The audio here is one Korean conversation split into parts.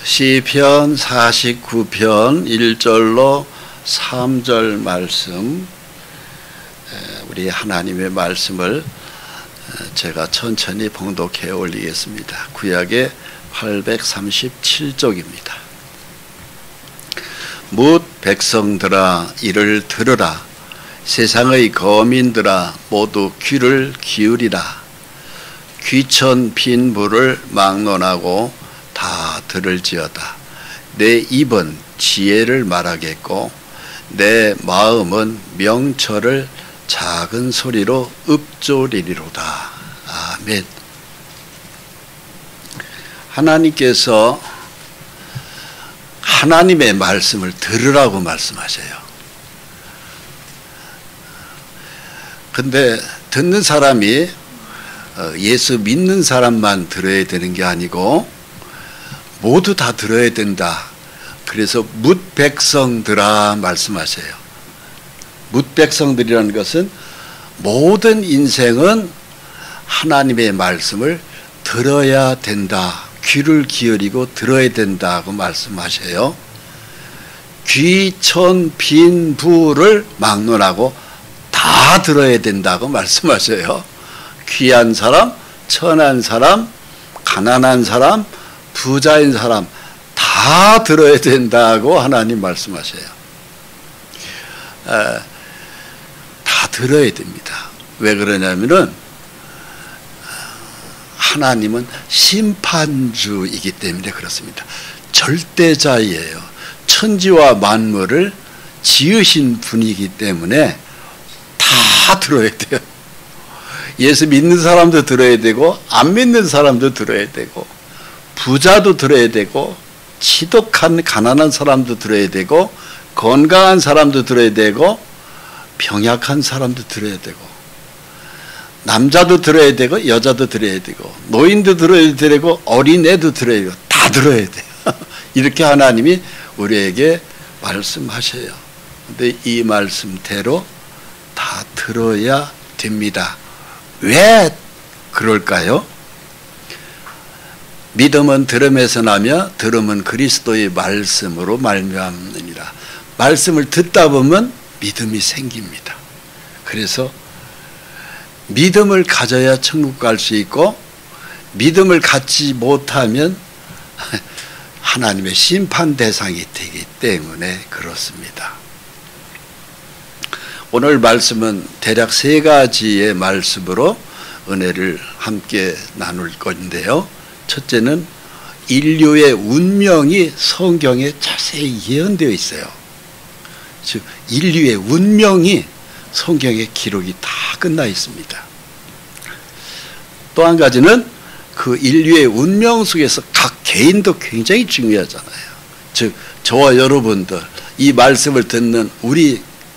시편 49편 1절로 3절 말씀, 우리 하나님의 말씀을 제가 천천히 봉독해 올리겠습니다. 구약의 837쪽입니다. 뭇 백성들아 이를 들으라. 세상의 거민들아 모두 귀를 기울이라. 귀천 빈부를 막론하고 다 들을지어다. 내 입은 지혜를 말하겠고 내 마음은 명철을 작은 소리로 읊조리리로다. 아멘. 하나님께서 하나님의 말씀을 들으라고 말씀하셔요. 근데 듣는 사람이 예수 믿는 사람만 들어야 되는 게 아니고 모두 다 들어야 된다. 그래서 뭇 백성들아 말씀하세요. 뭇 백성들이라는 것은 모든 인생은 하나님의 말씀을 들어야 된다. 귀를 기울이고 들어야 된다고 말씀하셔요. 귀천 빈부를 막론하고 다 들어야 된다고 말씀하셔요. 귀한 사람, 천한 사람, 가난한 사람, 부자인 사람 다 들어야 된다고 하나님 말씀하셔요. 다 들어야 됩니다. 왜 그러냐면은 하나님은 심판주이기 때문에 그렇습니다. 절대자이에요. 천지와 만물을 지으신 분이기 때문에 다 들어야 돼요. 예수 믿는 사람도 들어야 되고 안 믿는 사람도 들어야 되고 부자도 들어야 되고 지독한 가난한 사람도 들어야 되고 건강한 사람도 들어야 되고 병약한 사람도 들어야 되고 남자도 들어야 되고 여자도 들어야 되고 노인도 들어야 되고 어린애도 들어야 되고 다 들어야 돼요. 이렇게 하나님이 우리에게 말씀하셔요. 근데 이 말씀대로 다 들어야 됩니다. 왜 그럴까요? 믿음은 들음에서 나며 들음은 그리스도의 말씀으로 말미암느니라. 말씀을 듣다 보면 믿음이 생깁니다. 그래서 믿음을 가져야 천국 갈 수 있고 믿음을 갖지 못하면 하나님의 심판 대상이 되기 때문에 그렇습니다. 오늘 말씀은 대략 세 가지의 말씀으로 은혜를 함께 나눌 건데요. 첫째는 인류의 운명이 성경에 자세히 예언되어 있어요. 즉 인류의 운명이 성경에 기록이 다 끝나 있습니다. 또 한 가지는 그 인류의 운명 속에서 각 개인도 굉장히 중요하잖아요. 즉 저와 여러분들 이 말씀을 듣는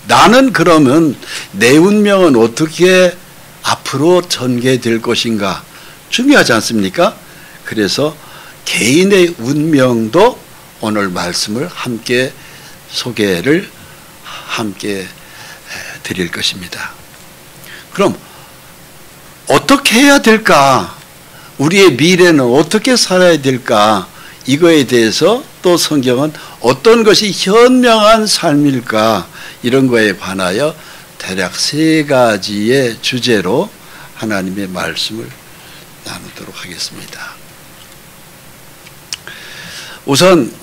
나는 그러면 내 운명은 어떻게 앞으로 전개될 것인가 중요하지 않습니까? 그래서 개인의 운명도 오늘 말씀을 함께 소개를 함께 드릴 것입니다. 그럼 어떻게 해야 될까? 우리의 미래는 어떻게 살아야 될까? 이거에 대해서 또 성경은 어떤 것이 현명한 삶일까? 이런 거에 관하여 대략 세 가지의 주제로 하나님의 말씀을 나누도록 하겠습니다. 우선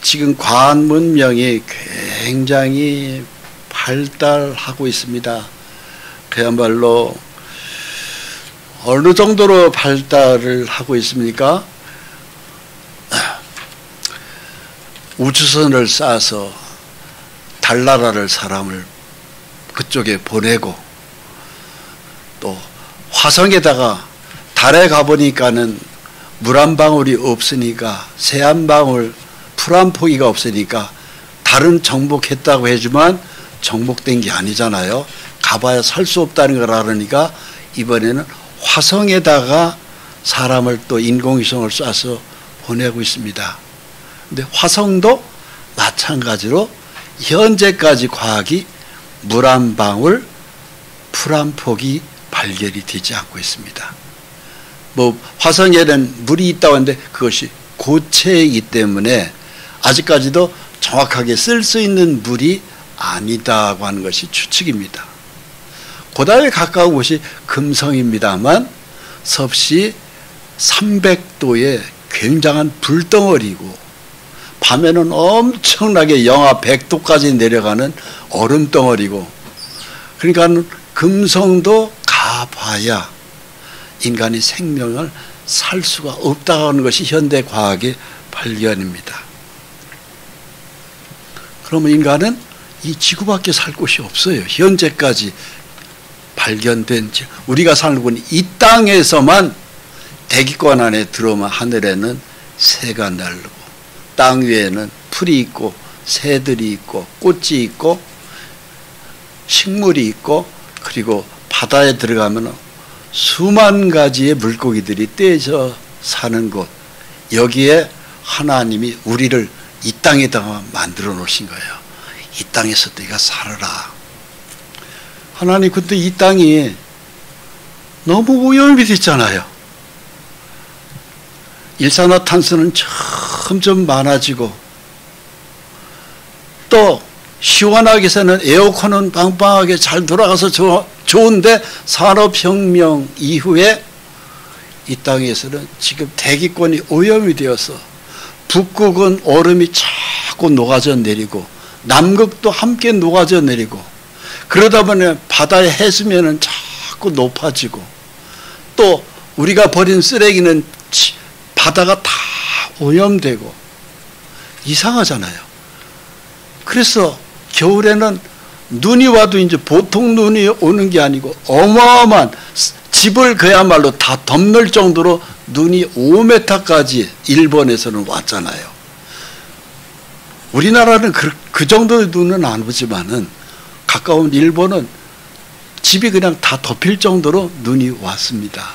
지금 과학 문명이 굉장히 발달하고 있습니다. 그야말로 어느 정도로 발달을 하고 있습니까? 우주선을 쏴서 달나라를 사람을 그쪽에 보내고 또 화성에다가 달에 가보니까는 물 한 방울이 없으니까 새 한 방울 풀 한 포기가 없으니까 달은 정복했다고 해주면 정복된 게 아니잖아요. 가봐야 살 수 없다는 걸 알으니까 이번에는 화성에다가 사람을 또 인공위성을 쏴서 보내고 있습니다. 근데 화성도 마찬가지로 현재까지 과학이 물 한 방울, 풀 한 폭이 발견이 되지 않고 있습니다. 화성에는 물이 있다고 하는데 그것이 고체이기 때문에 아직까지도 정확하게 쓸 수 있는 물이 아니다고 하는 것이 추측입니다. 고다에 가까운 곳이 금성입니다만 섭씨 300도의 굉장한 불덩어리고 밤에는 엄청나게 영하 100도까지 내려가는 얼음덩어리고, 그러니까 금성도 가봐야 인간이 생명을 살 수가 없다고 하는 것이 현대 과학의 발견입니다. 그러면 인간은 이 지구밖에 살 곳이 없어요. 현재까지 발견된, 우리가 살고 있는 이 땅에서만 대기권 안에 들어오면 하늘에는 새가 날고, 땅 위에는 풀이 있고 새들이 있고 꽃이 있고 식물이 있고, 그리고 바다에 들어가면 수만 가지의 물고기들이 떼져 사는 곳, 여기에 하나님이 우리를 이 땅에다가 만들어 놓으신 거예요. 이 땅에서 네가 살아라. 하나님, 근데 이 땅이 너무 오염이 됐잖아요. 일산화탄소는 점점 많아지고, 또 시원하게 사는 에어컨은 빵빵하게 잘 돌아가서 좋은데 산업혁명 이후에 이 땅에서는 지금 대기권이 오염이 되어서 북극은 얼음이 자꾸 녹아져 내리고 남극도 함께 녹아져 내리고, 그러다 보니 바다의 해수면은 자꾸 높아지고, 또 우리가 버린 쓰레기는 바다가 다 오염되고 이상하잖아요. 그래서 겨울에는 눈이 와도 이제 보통 눈이 오는 게 아니고 어마어마한, 집을 그야말로 다 덮는 정도로 눈이 5m까지 일본에서는 왔잖아요. 우리나라는 그 정도의 눈은 안 오지만은 가까운 일본은 집이 그냥 다 덮일 정도로 눈이 왔습니다.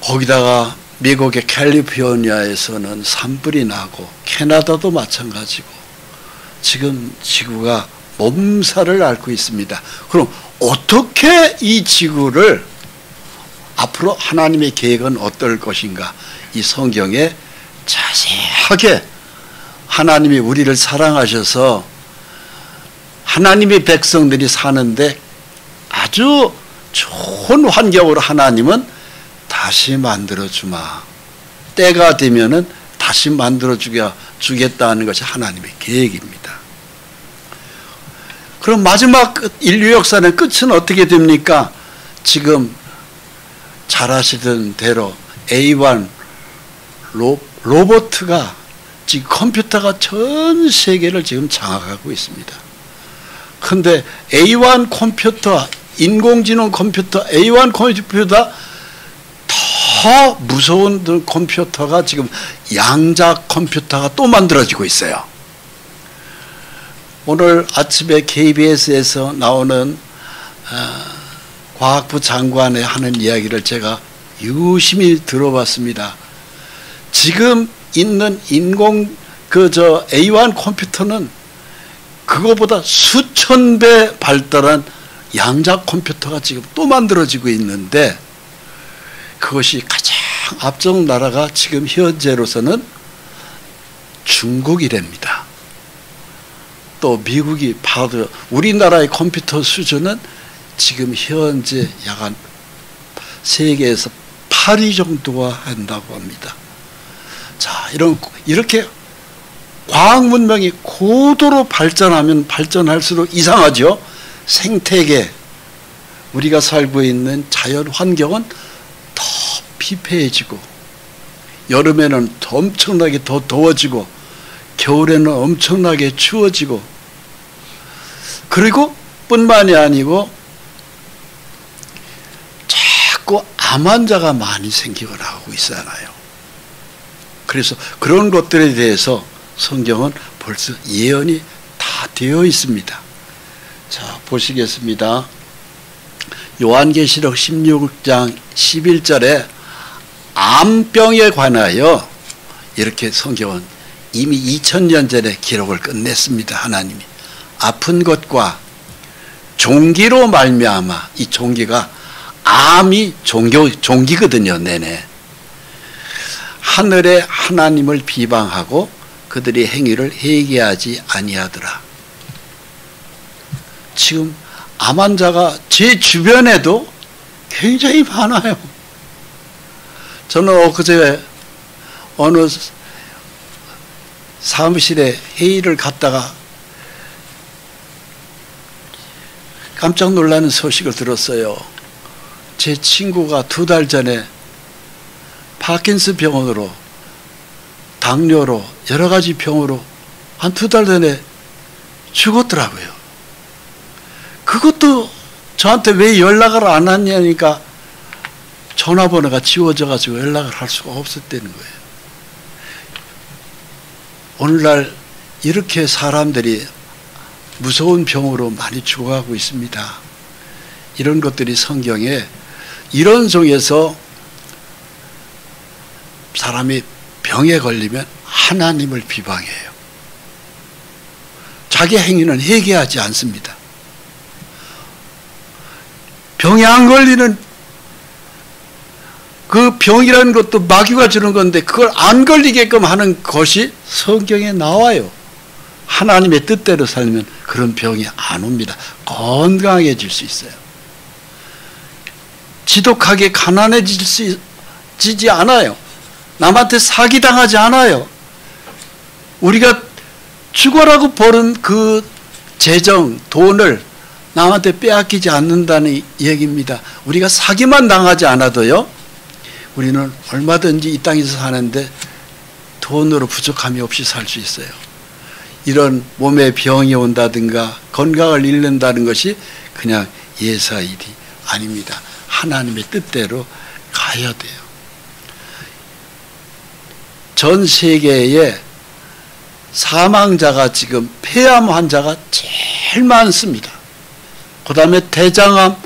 거기다가 미국의 캘리포니아에서는 산불이 나고 캐나다도 마찬가지고 지금 지구가 몸살을 앓고 있습니다. 그럼 어떻게 이 지구를 앞으로 하나님의 계획은 어떨 것인가? 이 성경에 자세하게 하나님이 우리를 사랑하셔서 하나님의 백성들이 사는데 아주 좋은 환경으로 하나님은 다시 만들어주마. 때가 되면은 다시 만들어주겠다는 것이 하나님의 계획입니다. 그럼 마지막 인류 역사의 끝은 어떻게 됩니까? 지금 잘 아시던 대로 A1 로봇가 지금 컴퓨터가 전 세계를 지금 장악하고 있습니다. 그런데 A1 컴퓨터, 인공지능 컴퓨터, A1 컴퓨터보다 더 무서운 컴퓨터가 지금 양자 컴퓨터가 또 만들어지고 있어요. 오늘 아침에 KBS에서 나오는 과학부 장관의 하는 이야기를 제가 유심히 들어봤습니다. 지금 있는 A1 컴퓨터는 그거보다 수천 배 발달한 양자 컴퓨터가 지금 또 만들어지고 있는데, 그것이 가장 앞쪽 나라가 지금 현재로서는 중국이랍니다. 또 미국이 봐도 우리나라의 컴퓨터 수준은 지금 현재 약 한 세계에서 8위 정도가 한다고 합니다. 자, 이렇게 과학 문명이 고도로 발전하면 발전할수록 이상하죠. 생태계, 우리가 살고 있는 자연 환경은 더 피폐해지고, 여름에는 엄청나게 더 더워지고, 겨울에는 엄청나게 추워지고, 그리고 뿐만이 아니고 자꾸 암 환자가 많이 생기고 나오고 있잖아요. 그래서 그런 것들에 대해서 성경은 벌써 예언이 다 되어 있습니다. 자, 보시겠습니다. 요한계시록 16장 11절에 암병에 관하여 이렇게 성경은 이미 2000년 전에 기록을 끝냈습니다. 하나님이 아픈 것과 종기로 말미암아, 이 종기가 암이 종기거든요. 내내 하늘의 하나님을 비방하고 그들의 행위를 회개하지 아니하더라. 지금 암 환자가 제 주변에도 굉장히 많아요. 저는 엊그제 어느 사무실에 회의를 갔다가 깜짝 놀라는 소식을 들었어요. 제 친구가 2달 전에 파킨슨 병원으로, 당뇨로, 여러 가지 병으로 한 2달 전에 죽었더라고요. 그것도 저한테 왜 연락을 안 하냐니까 전화번호가 지워져 가지고 연락을 할 수가 없었다는 거예요. 오늘날 이렇게 사람들이 무서운 병으로 많이 죽어가고 있습니다. 이런 것들이 성경에, 이런 속에서 사람이 병에 걸리면 하나님을 비방해요. 자기 행위는 회개하지 않습니다. 병에 안 걸리는, 그 병이라는 것도 마귀가 주는 건데 그걸 안 걸리게끔 하는 것이 성경에 나와요. 하나님의 뜻대로 살면 그런 병이 안 옵니다. 건강해질 수 있어요. 지독하게 가난해지지 않아요. 남한테 사기당하지 않아요. 우리가 죽어라고 버는 그 재정, 돈을 남한테 빼앗기지 않는다는 얘기입니다. 우리가 사기만 당하지 않아도요, 우리는 얼마든지 이 땅에서 사는데 돈으로 부족함이 없이 살 수 있어요. 이런 몸에 병이 온다든가 건강을 잃는다는 것이 그냥 예사일이 아닙니다. 하나님의 뜻대로 가야 돼요. 전 세계에 사망자가 지금 폐암 환자가 제일 많습니다. 그 다음에 대장암,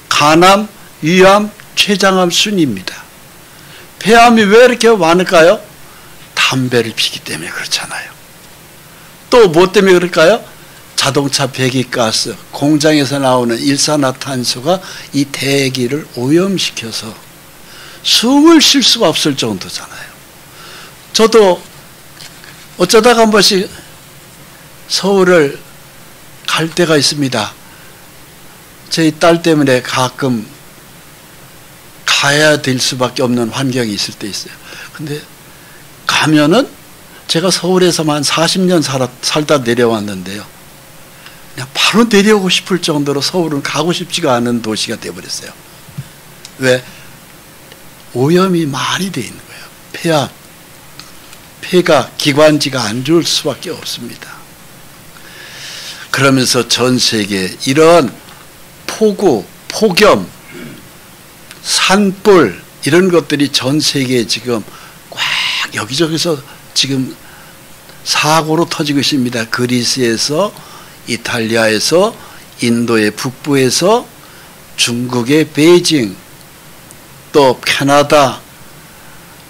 간암, 위암, 췌장암 순입니다. 폐암이 왜 이렇게 많을까요? 담배를 피기 때문에 그렇잖아요. 또 뭐 때문에 그럴까요? 자동차 배기가스, 공장에서 나오는 일산화탄소가 이 대기를 오염시켜서 숨을 쉴 수가 없을 정도잖아요. 저도 어쩌다가 한 번씩 서울을 갈 때가 있습니다. 저희 딸 때문에 가끔 가야 될 수밖에 없는 환경이 있을 때 있어요. 근데 가면은 제가 서울에서만 40년 살다 내려왔는데요. 그냥 바로 내려오고 싶을 정도로 서울은 가고 싶지가 않은 도시가 되어버렸어요. 왜? 오염이 많이 돼 있는 거예요. 폐암, 폐가, 기관지가 안 좋을 수밖에 없습니다. 그러면서 전 세계에 이런 폭우, 폭염, 산불 이런 것들이 전 세계에 지금 꽉 여기저기서 지금 사고로 터지고 있습니다. 그리스에서, 이탈리아에서, 인도의 북부에서, 중국의 베이징, 또 캐나다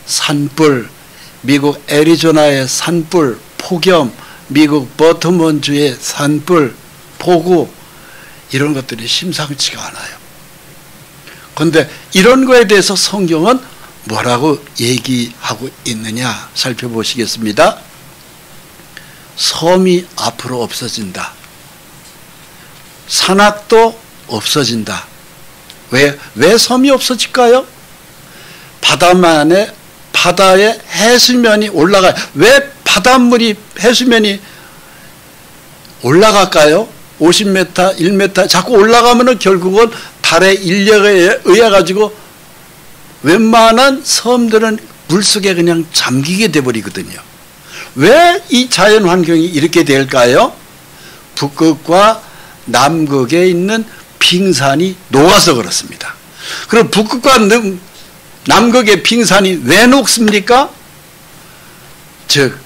산불, 미국 애리조나의 산불, 폭염, 미국 버트먼주의 산불, 폭우 이런 것들이 심상치가 않아요. 그런데 이런 거에 대해서 성경은 뭐라고 얘기하고 있느냐 살펴보시겠습니다. 섬이 앞으로 없어진다. 산악도 없어진다. 왜 섬이 없어질까요? 바다의 해수면이 올라가요. 왜 바닷물이 해수면이 올라갈까요? 50m, 1m 자꾸 올라가면은 결국은 달의 인력에 의해 가지고 웬만한 섬들은 물속에 그냥 잠기게 돼버리거든요. 왜 이 자연 환경이 이렇게 될까요? 북극과 남극에 있는 빙산이 녹아서 그렇습니다. 그럼 북극과 남극의 빙산이 왜 녹습니까? 즉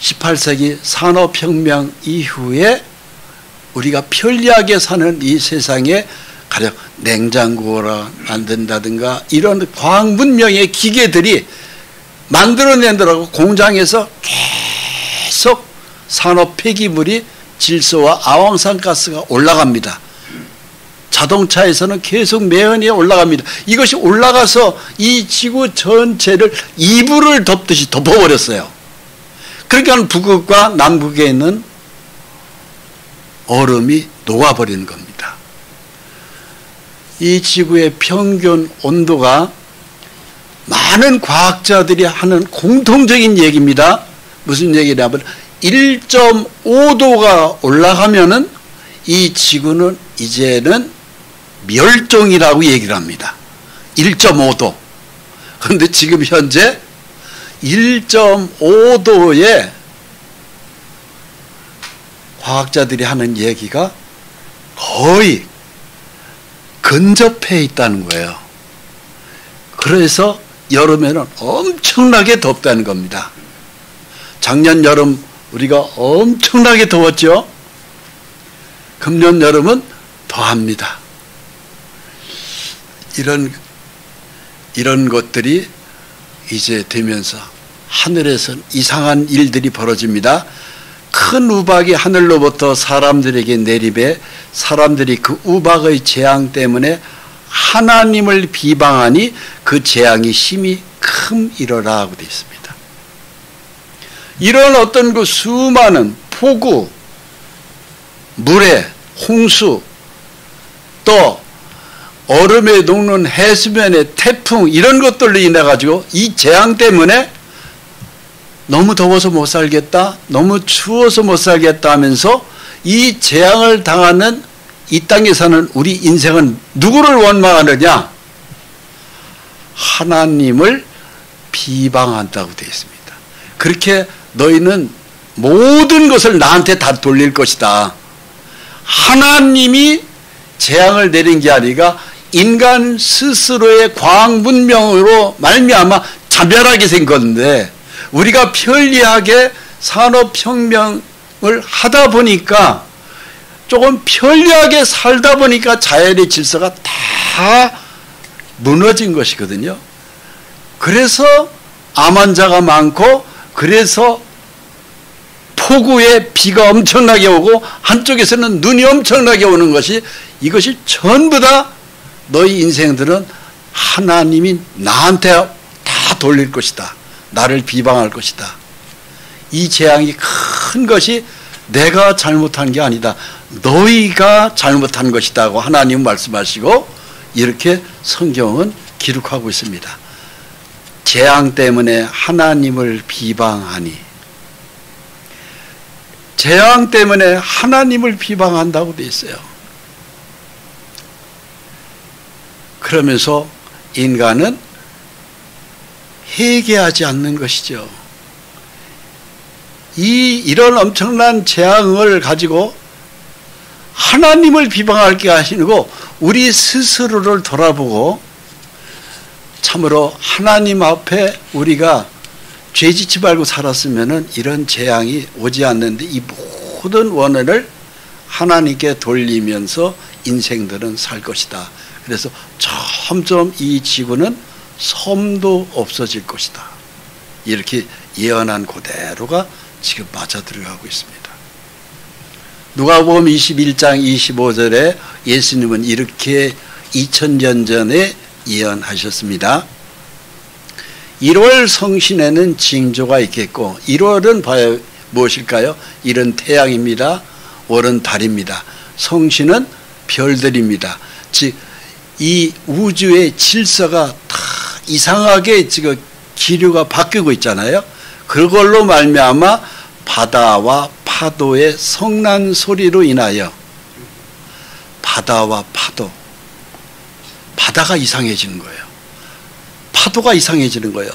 18세기 산업혁명 이후에 우리가 편리하게 사는 이 세상에 가령 냉장고를 만든다든가 이런 과학 문명의 기계들이 만들어낸다고 공장에서 계속 산업 폐기물이 질소와 아황산가스가 올라갑니다. 자동차에서는 계속 매연이 올라갑니다. 이것이 올라가서 이 지구 전체를 이불을 덮듯이 덮어버렸어요. 그러니까 북극과 남극에 있는 얼음이 녹아버리는 겁니다. 이 지구의 평균 온도가 많은 과학자들이 하는 공통적인 얘기입니다. 무슨 얘기냐면 1.5도가 올라가면은 이 지구는 이제는 멸종이라고 얘기를 합니다. 1.5도. 그런데 지금 현재 1.5도에 과학자들이 하는 얘기가 거의 근접해 있다는 거예요. 그래서 여름에는 엄청나게 덥다는 겁니다. 작년 여름 우리가 엄청나게 더웠죠. 금년 여름은 더합니다. 이런 것들이 이제 되면서 하늘에선 이상한 일들이 벌어집니다. 큰 우박이 하늘로부터 사람들에게 내리매 사람들이 그 우박의 재앙 때문에 하나님을 비방하니 그 재앙이 심히 큼이러라 하고 되어 있습니다. 이런 어떤 그 수많은 폭우, 물에 홍수, 또 얼음에 녹는 해수면의 태풍 이런 것들로 인해 가지고 이 재앙 때문에 너무 더워서 못 살겠다, 너무 추워서 못 살겠다 하면서 이 재앙을 당하는 이 땅에 사는 우리 인생은 누구를 원망하느냐? 하나님을 비방한다고 되어 있습니다. 그렇게 너희는 모든 것을 나한테 다 돌릴 것이다. 하나님이 재앙을 내린 게 아니라 인간 스스로의 과학 문명으로 말미암아 자멸하게 된 건데 우리가 편리하게 산업혁명을 하다 보니까 조금 편리하게 살다 보니까 자연의 질서가 다 무너진 것이거든요. 그래서 암 환자가 많고 그래서 폭우에 비가 엄청나게 오고 한쪽에서는 눈이 엄청나게 오는 것이 이것이 전부 다 너희 인생들은 하나님이 나한테 다 돌릴 것이다. 나를 비방할 것이다. 이 재앙이 큰 것이 내가 잘못한 게 아니다. 너희가 잘못한 것이다 고 하나님 말씀하시고 이렇게 성경은 기록하고 있습니다. 재앙 때문에 하나님을 비방하니 재앙 때문에 하나님을 비방한다고 되어 있어요. 그러면서 인간은 회개하지 않는 것이죠. 이런 엄청난 재앙을 가지고 하나님을 비방할 게 아니고 우리 스스로를 돌아보고 참으로 하나님 앞에 우리가 죄짓지 말고 살았으면은 이런 재앙이 오지 않는데 이 모든 원인을 하나님께 돌리면서 인생들은 살 것이다. 그래서 점점 이 지구는 섬도 없어질 것이다. 이렇게 예언한 그대로가 지금 맞아 들어가고 있습니다. 누가복음 21장 25절에 예수님은 이렇게 2000년 전에 예언하셨습니다. 1월 성신에는 징조가 있겠고 1월은 봐요 무엇일까요? 1은 태양입니다. 월은 달입니다. 성신은 별들입니다. 즉 이 우주의 질서가 다 이상하게 지금 기류가 바뀌고 있잖아요. 그걸로 말미암아 바다와 파도의 성난 소리로 인하여 바다와 바다가 이상해지는 거예요. 파도가 이상해지는 거예요.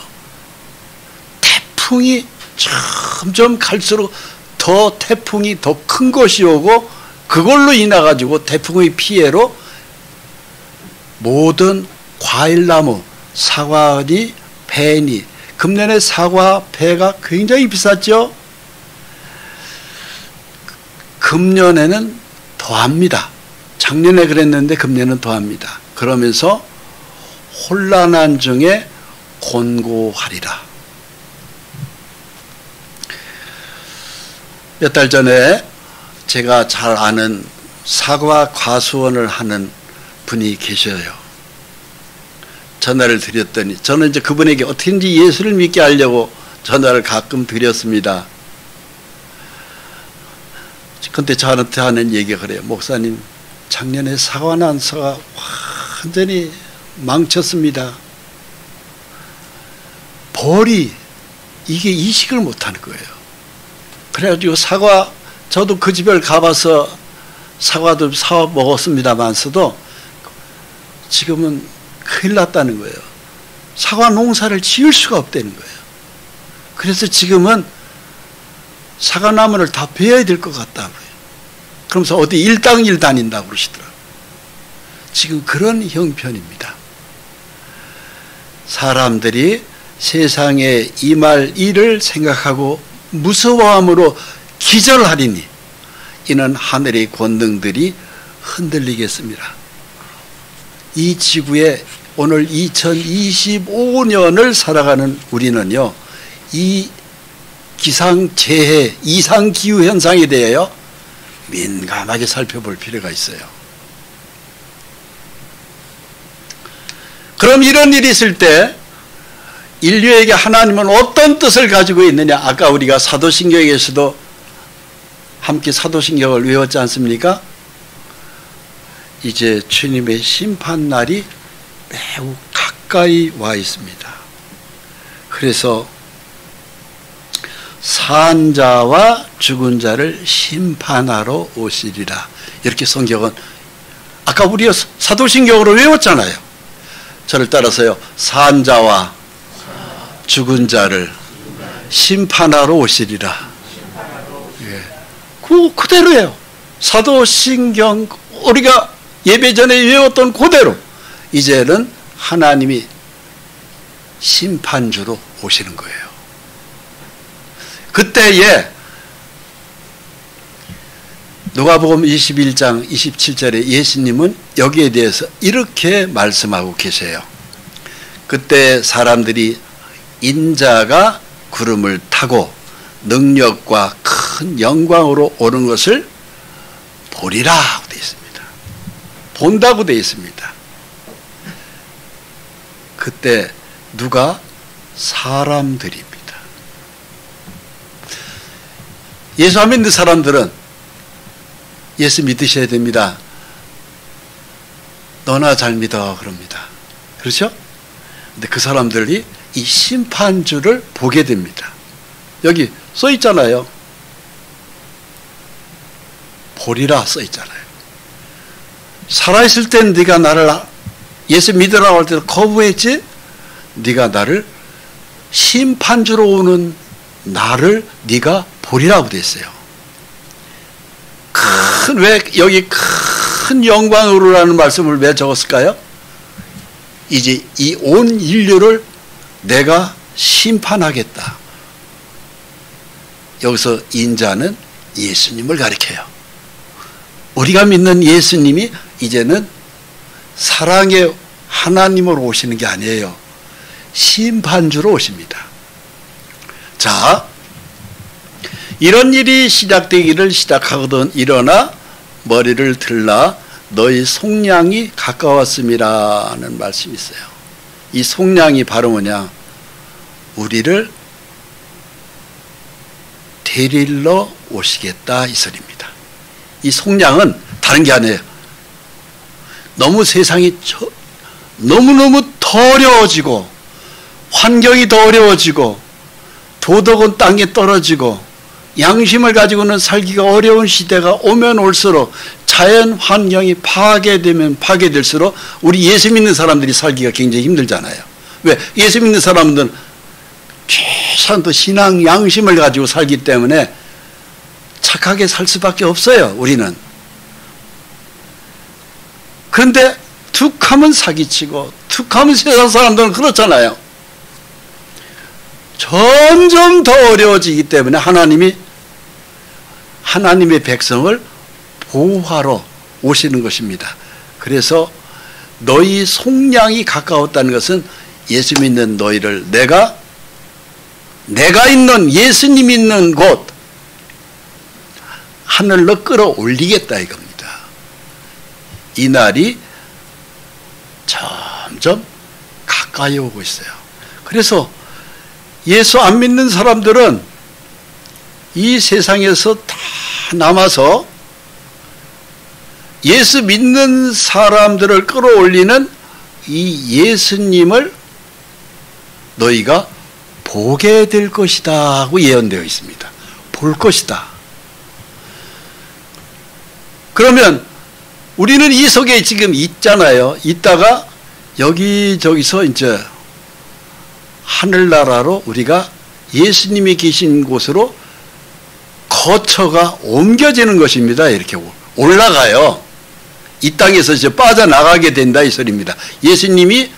태풍이 점점 갈수록 더 태풍이 더 큰 것이 오고 그걸로 인해 가지고 태풍의 피해로 모든 과일나무, 사과니, 배니, 금년에 사과, 배가 굉장히 비쌌죠. 금년에는 더합니다. 작년에 그랬는데 금년은 더합니다. 그러면서 혼란한 중에 곤고하리라. 몇 달 전에 제가 잘 아는 사과 과수원을 하는 분이 계셔요. 전화를 드렸더니 저는 이제 그분에게 어떻게든지 예수를 믿게 하려고 전화를 가끔 드렸습니다. 근데 저한테 하는 얘기가 그래요. 목사님, 작년에 사과 난사가 완전히 망쳤습니다. 벌이 이게 이식을 못하는 거예요. 그래가지고 사과, 저도 그 집을 가봐서 사과도 사 먹었습니다만서도 지금은 큰일 났다는 거예요. 사과 농사를 지을 수가 없다는 거예요. 그래서 지금은 사과나무를 다 베어야 될 것 같다고요. 그러면서 어디 일당일 다닌다고 그러시더라고요. 지금 그런 형편입니다. 사람들이 세상에 임할 일을 생각하고 무서워함으로 기절하리니 이는 하늘의 권능들이 흔들리겠습니다. 이 지구에 오늘 2025년을 살아가는 우리는요, 이 기상재해, 이상기후현상에 대하여 민감하게 살펴볼 필요가 있어요. 그럼 이런 일이 있을 때 인류에게 하나님은 어떤 뜻을 가지고 있느냐? 아까 우리가 사도신경에서도 함께 사도신경을 외웠지 않습니까? 이제 주님의 심판날이 매우 가까이 와 있습니다. 그래서 산자와 죽은 자를 심판하러 오시리라. 이렇게 성경은 아까 우리가 사도신경으로 외웠잖아요. 저를 따라서요. 산자와 죽은 자를 심판하러 오시리라. 예. 그대로예요. 사도신경 우리가 예배 전에 외웠던 그대로 이제는 하나님이 심판주로 오시는 거예요. 그때에 누가복음 21장 27절에 예수님은 여기에 대해서 이렇게 말씀하고 계세요. 그때 사람들이 인자가 구름을 타고 능력과 큰 영광으로 오는 것을 보리라 하고 되어 있습니다. 본다고 되어 있습니다. 그때 누가? 사람들입니다. 예수 안 믿는 사람들은 예수 믿으셔야 됩니다. 너나 잘 믿어 그럽니다. 그렇죠? 근데 그 사람들이 이 심판주를 보게 됩니다. 여기 써 있잖아요. 보리라 써 있잖아요. 살아있을 땐 네가 나를 예수 믿으라고 할 때도 거부했지? 네가 나를 심판주로 오는 나를 네가 보리라고 됐어요. 왜 여기 큰 영광으로라는 말씀을 왜 적었을까요? 이제 이 온 인류를 내가 심판하겠다. 여기서 인자는 예수님을 가리켜요. 우리가 믿는 예수님이 이제는 사랑의 하나님으로 오시는 게 아니에요. 심판주로 오십니다. 자, 이런 일이 시작되기를 시작하거든 일어나 머리를 들라 너희 속량이 가까웠음이라는 말씀이 있어요. 이 속량이 바로 뭐냐? 우리를 데리러 오시겠다 이 소리입니다. 이 속량은 다른 게 아니에요. 너무 세상이 너무너무 더 어려워지고 환경이 더 어려워지고 도덕은 땅에 떨어지고 양심을 가지고는 살기가 어려운 시대가 오면 올수록 자연 환경이 파괴되면 파괴될수록 우리 예수 믿는 사람들이 살기가 굉장히 힘들잖아요. 왜? 예수 믿는 사람들은 최소한도 신앙 양심을 가지고 살기 때문에 착하게 살 수밖에 없어요. 우리는. 그런데 툭하면 사기치고 툭하면 세상 사람들은 그렇잖아요. 점점 더 어려워지기 때문에 하나님의 백성을 보호하러 오시는 것입니다. 그래서 너희 속량이 가까웠다는 것은 예수 믿는 너희를 내가 있는 예수님 있는 곳 하늘로 끌어올리겠다 이겁니다. 이 날이 점점 가까이 오고 있어요. 그래서 예수 안 믿는 사람들은 이 세상에서 다 남아서 예수 믿는 사람들을 끌어올리는 이 예수님을 너희가 보게 될 것이다 하고 예언되어 있습니다. 볼 것이다. 그러면 우리는 이 속에 지금 있잖아요. 있다가 여기저기서 이제 하늘나라로 우리가 예수님이 계신 곳으로 거처가 옮겨지는 것입니다. 이렇게 올라가요. 이 땅에서 이제 빠져나가게 된다 이 소리입니다. 예수님이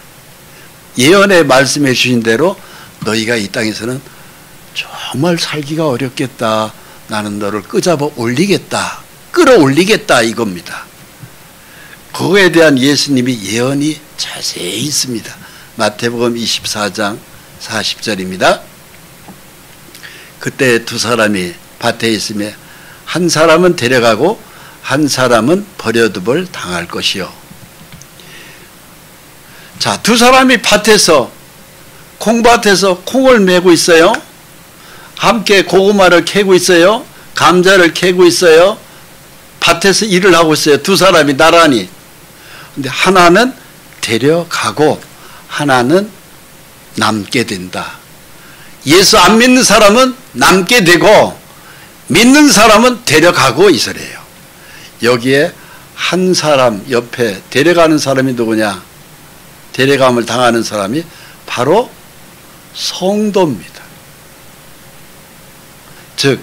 예언에 말씀해 주신 대로 너희가 이 땅에서는 정말 살기가 어렵겠다. 나는 너를 끄잡아 올리겠다. 끌어올리겠다 이겁니다. 그거에 대한 예수님이 예언이 자세히 있습니다. 마태복음 24장 40절입니다. 그때 두 사람이 밭에 있으며 한 사람은 데려가고 한 사람은 버려둠을 당할 것이요. 자, 두 사람이 밭에서 콩밭에서 콩을 메고 있어요. 함께 고구마를 캐고 있어요. 감자를 캐고 있어요. 밭에서 일을 하고 있어요. 두 사람이 나란히. 근데 하나는 데려가고 하나는 남게 된다. 예수 안 믿는 사람은 남게 되고 믿는 사람은 데려가고 이 소리예요. 여기에 한 사람 옆에 데려가는 사람이 누구냐? 데려감을 당하는 사람이 바로 성도입니다. 즉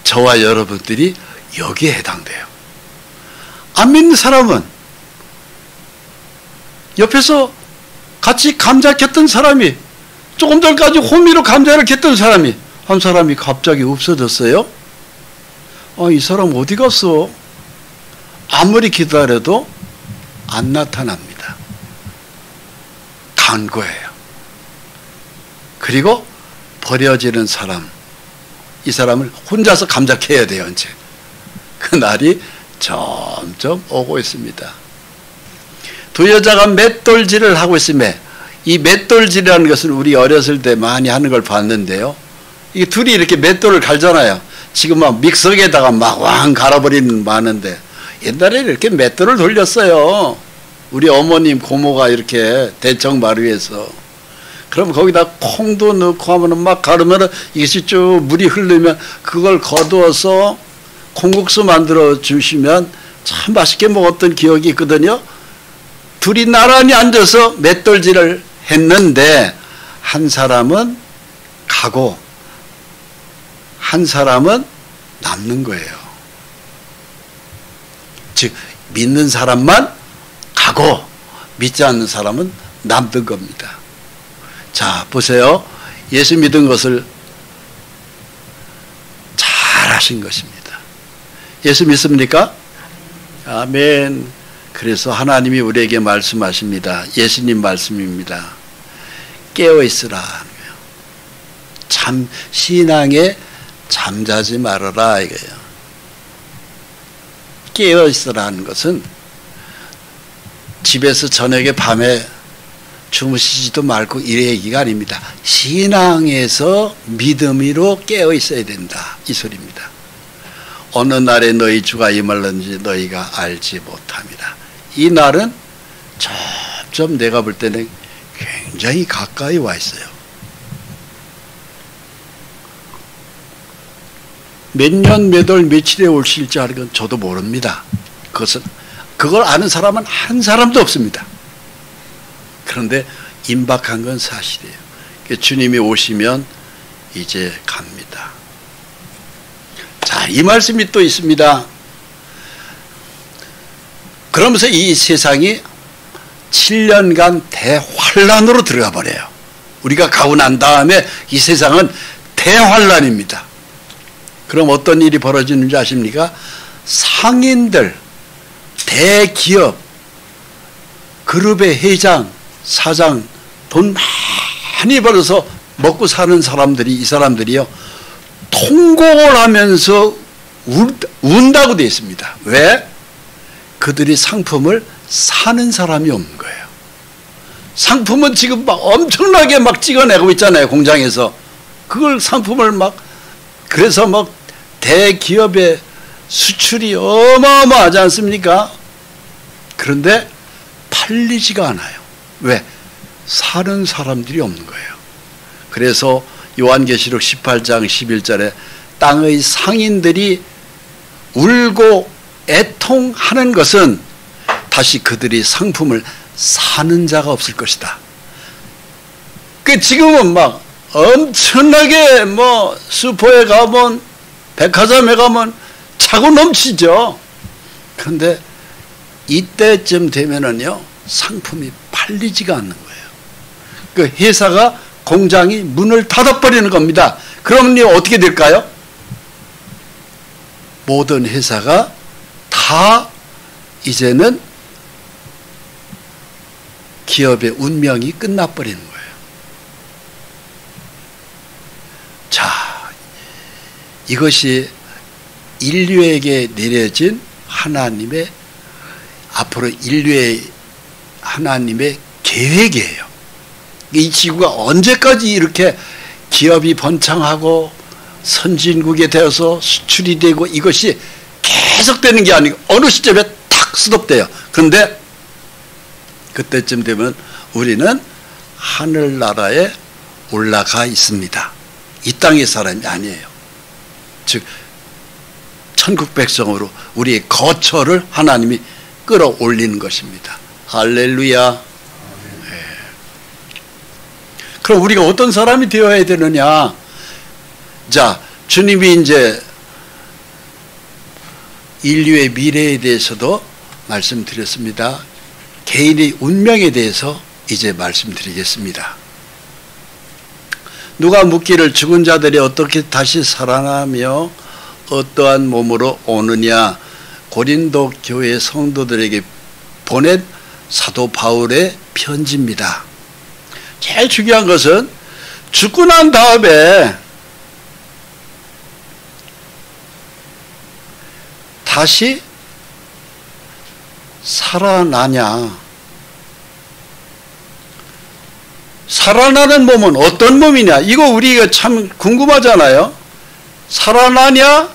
저와 여러분들이 여기에 해당돼요. 안 믿는 사람은 옆에서 같이 감자 캤던 사람이 조금 전까지 호미로 감자를 캤던 사람이 한 사람이 갑자기 없어졌어요. 이 사람 어디 갔어? 아무리 기다려도 안 나타납니다. 간 거예요. 그리고 버려지는 사람, 이 사람을 혼자서 감자 캐야 돼요. 이제 그 날이 점점 오고 있습니다. 두 여자가 맷돌질을 하고 있으며, 이 맷돌질이라는 것은 우리 어렸을 때 많이 하는 걸 봤는데요. 이 둘이 이렇게 맷돌을 갈잖아요. 지금 막 믹서기에다가 막 왕 갈아버리는 많은데 옛날에 이렇게 맷돌을 돌렸어요. 우리 어머님 고모가 이렇게 대청마루에서. 그럼 거기다 콩도 넣고 하면은 막 가르면은 이것이 쭉 물이 흐르면 그걸 거두어서 콩국수 만들어 주시면 참 맛있게 먹었던 기억이 있거든요. 둘이 나란히 앉아서 맷돌질을 했는데 한 사람은 가고 한 사람은 남는 거예요. 즉 믿는 사람만 가고 믿지 않는 사람은 남는 겁니다. 자, 보세요. 예수 믿은 것을 잘 하신 것입니다. 예수 믿습니까? 아멘. 그래서 하나님이 우리에게 말씀하십니다. 예수님 말씀입니다. 깨어있으라. 신앙에 잠자지 말아라 이거예요. 깨어있으라는 것은 집에서 저녁에 밤에 주무시지도 말고 이래 얘기가 아닙니다. 신앙에서 믿음으로 깨어있어야 된다 이 소리입니다. 어느 날에 너희 주가 임할는지 너희가 알지 못함이라. 이 날은 점점 내가 볼 때는 굉장히 가까이 와 있어요. 몇 년, 몇 월, 며칠에 올실지 하는 건 저도 모릅니다. 그걸 아는 사람은 한 사람도 없습니다. 그런데 임박한 건 사실이에요. 주님이 오시면 이제 갑니다. 자, 이 말씀이 또 있습니다. 그러면서 이 세상이 7년간 대환란으로 들어가 버려요. 우리가 가고 난 다음에 이 세상은 대환란입니다. 그럼 어떤 일이 벌어지는지 아십니까? 상인들, 대기업, 그룹의 회장, 사장, 돈 많이 벌어서 먹고 사는 사람들이, 이 사람들이요, 통곡을 하면서 운다고 되어 있습니다. 왜? 그들이 상품을 사는 사람이 없는 거예요. 상품은 지금 막 엄청나게 막 찍어내고 있잖아요, 공장에서. 그걸 상품을 막, 그래서 막 대기업의 수출이 어마어마하지 않습니까? 그런데 팔리지가 않아요. 왜? 사는 사람들이 없는 거예요. 그래서 요한계시록 18장 11절에 땅의 상인들이 울고 애통하는 것은 다시 그들이 상품을 사는 자가 없을 것이다. 지금은 막 엄청나게 뭐 슈퍼에 가면, 백화점에 가면 차고 넘치죠. 그런데 이때쯤 되면은요, 상품이 팔리지가 않는 거예요. 그 회사가, 공장이 문을 닫아버리는 겁니다. 그러면 어떻게 될까요? 모든 회사가 다 이제는 기업의 운명이 끝나버리는 거예요. 자, 이것이 인류에게 내려진 하나님의, 앞으로 인류의 하나님의 계획이에요. 이 지구가 언제까지 이렇게 기업이 번창하고 선진국에 되어서 수출이 되고 이것이 계속되는 게 아니고 어느 시점에 탁 스톱돼요. 그런데 그때쯤 되면 우리는 하늘나라에 올라가 있습니다. 이 땅의 사람이 아니에요. 즉 천국 백성으로 우리의 거처를 하나님이 끌어올리는 것입니다. 할렐루야. 네. 그럼 우리가 어떤 사람이 되어야 되느냐? 자, 주님이 이제 인류의 미래에 대해서도 말씀드렸습니다. 개인의 운명에 대해서 이제 말씀드리겠습니다. 누가 묻기를 죽은 자들이 어떻게 다시 살아나며 어떠한 몸으로 오느냐? 고린도 교회 성도들에게 보낸 사도 바울의 편지입니다. 제일 중요한 것은 죽고 난 다음에 다시 살아나냐? 살아나는 몸은 어떤 몸이냐? 이거 우리가 참 궁금하잖아요. 살아나냐?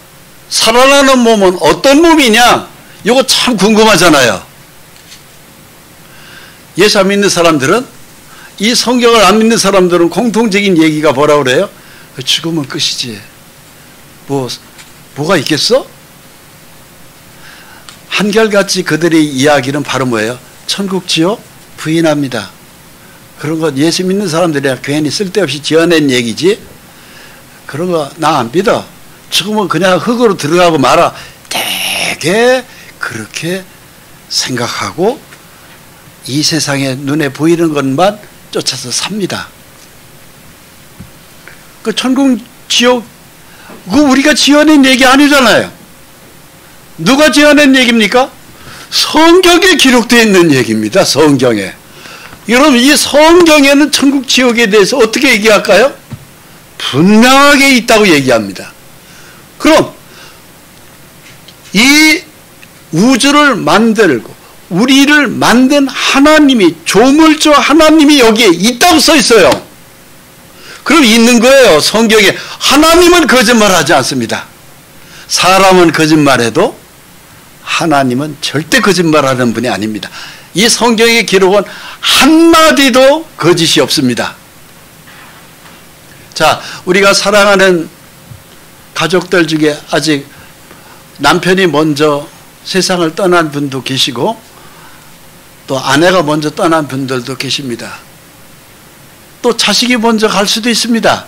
살아나는 몸은 어떤 몸이냐? 이거 참 궁금하잖아요. 예수 안 믿는 사람들은, 이 성경을 안 믿는 사람들은 공통적인 얘기가 뭐라 그래요? 죽으면 끝이지. 뭐가 있겠어? 한결같이 그들의 이야기는 바로 뭐예요? 천국 지옥 부인합니다. 그런 거 예수 믿는 사람들이 괜히 쓸데없이 지어낸 얘기지. 그런 거 나 안 믿어. 죽으면 그냥 흙으로 들어가고 말아. 되게 그렇게 생각하고 이 세상에 눈에 보이는 것만 쫓아서 삽니다. 그 천국 지옥, 그거 우리가 지어낸 얘기 아니잖아요. 누가 지어낸 얘기입니까? 성경에 기록되어 있는 얘기입니다. 성경에. 여러분, 이 성경에는 천국 지옥에 대해서 어떻게 얘기할까요? 분명하게 있다고 얘기합니다. 그럼 이 우주를 만들고 우리를 만든 하나님이, 조물주 하나님이 여기에 있다고 써 있어요. 그럼 있는 거예요. 성경에. 하나님은 거짓말하지 않습니다. 사람은 거짓말해도 하나님은 절대 거짓말하는 분이 아닙니다. 이 성경의 기록은 한마디도 거짓이 없습니다. 자, 우리가 사랑하는 가족들 중에 아직 남편이 먼저 세상을 떠난 분도 계시고 또 아내가 먼저 떠난 분들도 계십니다. 또 자식이 먼저 갈 수도 있습니다.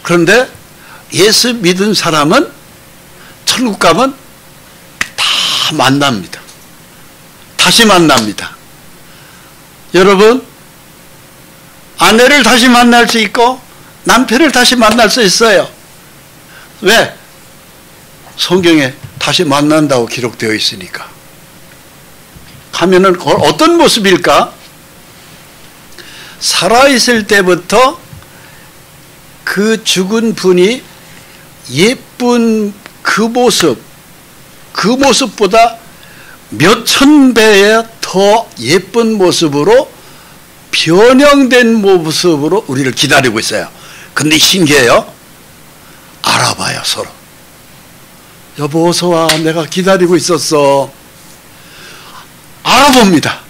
그런데 예수 믿은 사람은 천국 가면 다 만납니다. 다시 만납니다. 여러분, 아내를 다시 만날 수 있고 남편을 다시 만날 수 있어요. 왜? 성경에 다시 만난다고 기록되어 있으니까. 가면은 어떤 모습일까? 살아있을 때부터 그 죽은 분이 예쁜 그 모습보다 몇천 배의 더 예쁜 모습으로 변형된 모습으로 우리를 기다리고 있어요. 근데 신기해요. 알아봐요, 서로. 여보 어서 와, 내가 기다리고 있었어. 알아봅니다.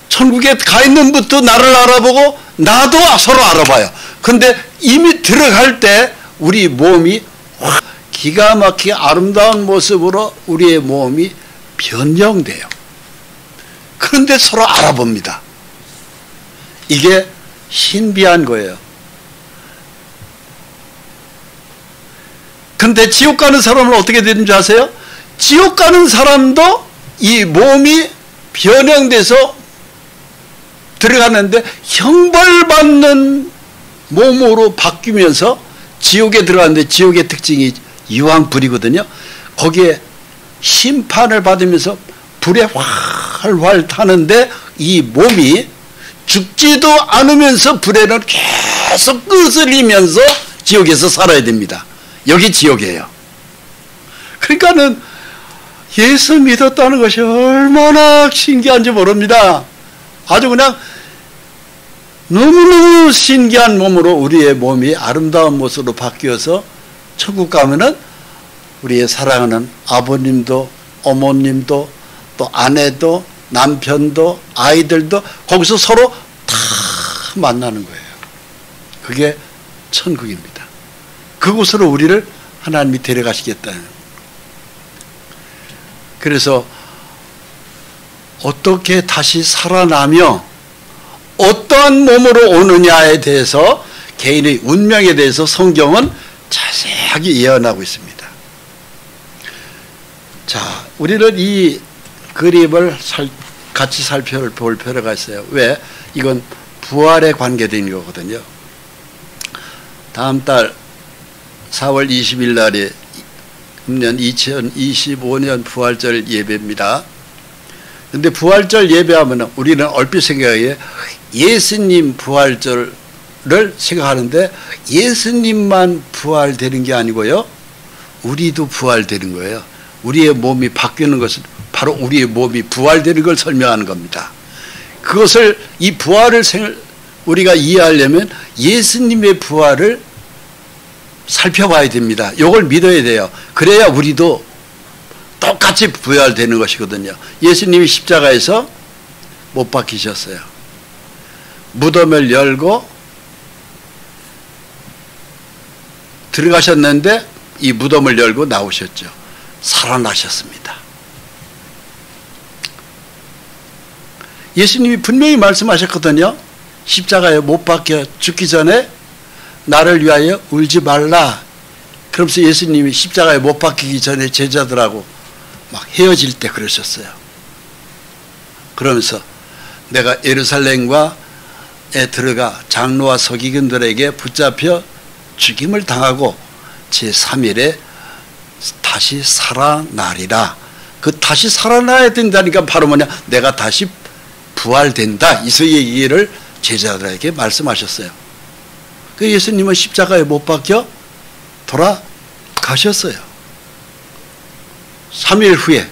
천국에 가 있는 분도 나를 알아보고 나도 서로 알아봐요. 근데 이미 들어갈 때 우리 몸이 기가 막히게 아름다운 모습으로 우리의 몸이 변형돼요. 그런데 서로 알아봅니다. 이게 신비한 거예요. 근데 지옥 가는 사람은 어떻게 되는지 아세요? 지옥 가는 사람도 이 몸이 변형돼서 들어가는데 형벌받는 몸으로 바뀌면서 지옥에 들어가는데, 지옥의 특징이 유황불이거든요. 거기에 심판을 받으면서 불에 활활 타는데 이 몸이 죽지도 않으면서 불에는 계속 끄슬리면서 지옥에서 살아야 됩니다. 여기 지옥이에요. 그러니까는 예수 믿었다는 것이 얼마나 신기한지 모릅니다. 아주 그냥 너무너무 신기한 몸으로 우리의 몸이 아름다운 모습으로 바뀌어서 천국 가면은 우리의 사랑하는 아버님도 어머님도 또 아내도 남편도 아이들도 거기서 서로 다 만나는 거예요. 그게 천국입니다. 그곳으로 우리를 하나님이 데려가시겠다는. 그래서 어떻게 다시 살아나며 어떠한 몸으로 오느냐에 대해서, 개인의 운명에 대해서 성경은 자세하게 예언하고 있습니다. 자, 우리는 이 그림을 같이 살펴볼 필요가 있어요. 왜? 이건 부활에 관계된 거거든요. 다음 달 4월 20일 날에 금년 2025년 부활절 예배입니다. 근데 부활절 예배하면 우리는 얼핏 생각해 예수님 부활절을 생각하는데, 예수님만 부활되는 게 아니고요, 우리도 부활되는 거예요. 우리의 몸이 바뀌는 것은 바로 우리의 몸이 부활되는 걸 설명하는 겁니다. 그것을, 이 부활을 우리가 이해하려면 예수님의 부활을 살펴봐야 됩니다. 이걸 믿어야 돼요. 그래야 우리도 똑같이 부활되는 것이거든요. 예수님이 십자가에서 못 박히셨어요. 무덤을 열고 들어가셨는데 이 무덤을 열고 나오셨죠. 살아나셨습니다. 예수님이 분명히 말씀하셨거든요. 십자가에 못 박혀 죽기 전에 나를 위하여 울지 말라. 그러면서 예수님이 십자가에 못 박히기 전에 제자들하고 막 헤어질 때 그러셨어요. 그러면서 내가 예루살렘과에 들어가 장로와 서기관들에게 붙잡혀 죽임을 당하고 제3일에 다시 살아나리라. 그 다시 살아나야 된다니까 바로 뭐냐, 내가 다시 부활된다. 이 얘기를 제자들에게 말씀하셨어요. 그 예수님은 십자가에 못 박혀 돌아가셨어요. 3일 후에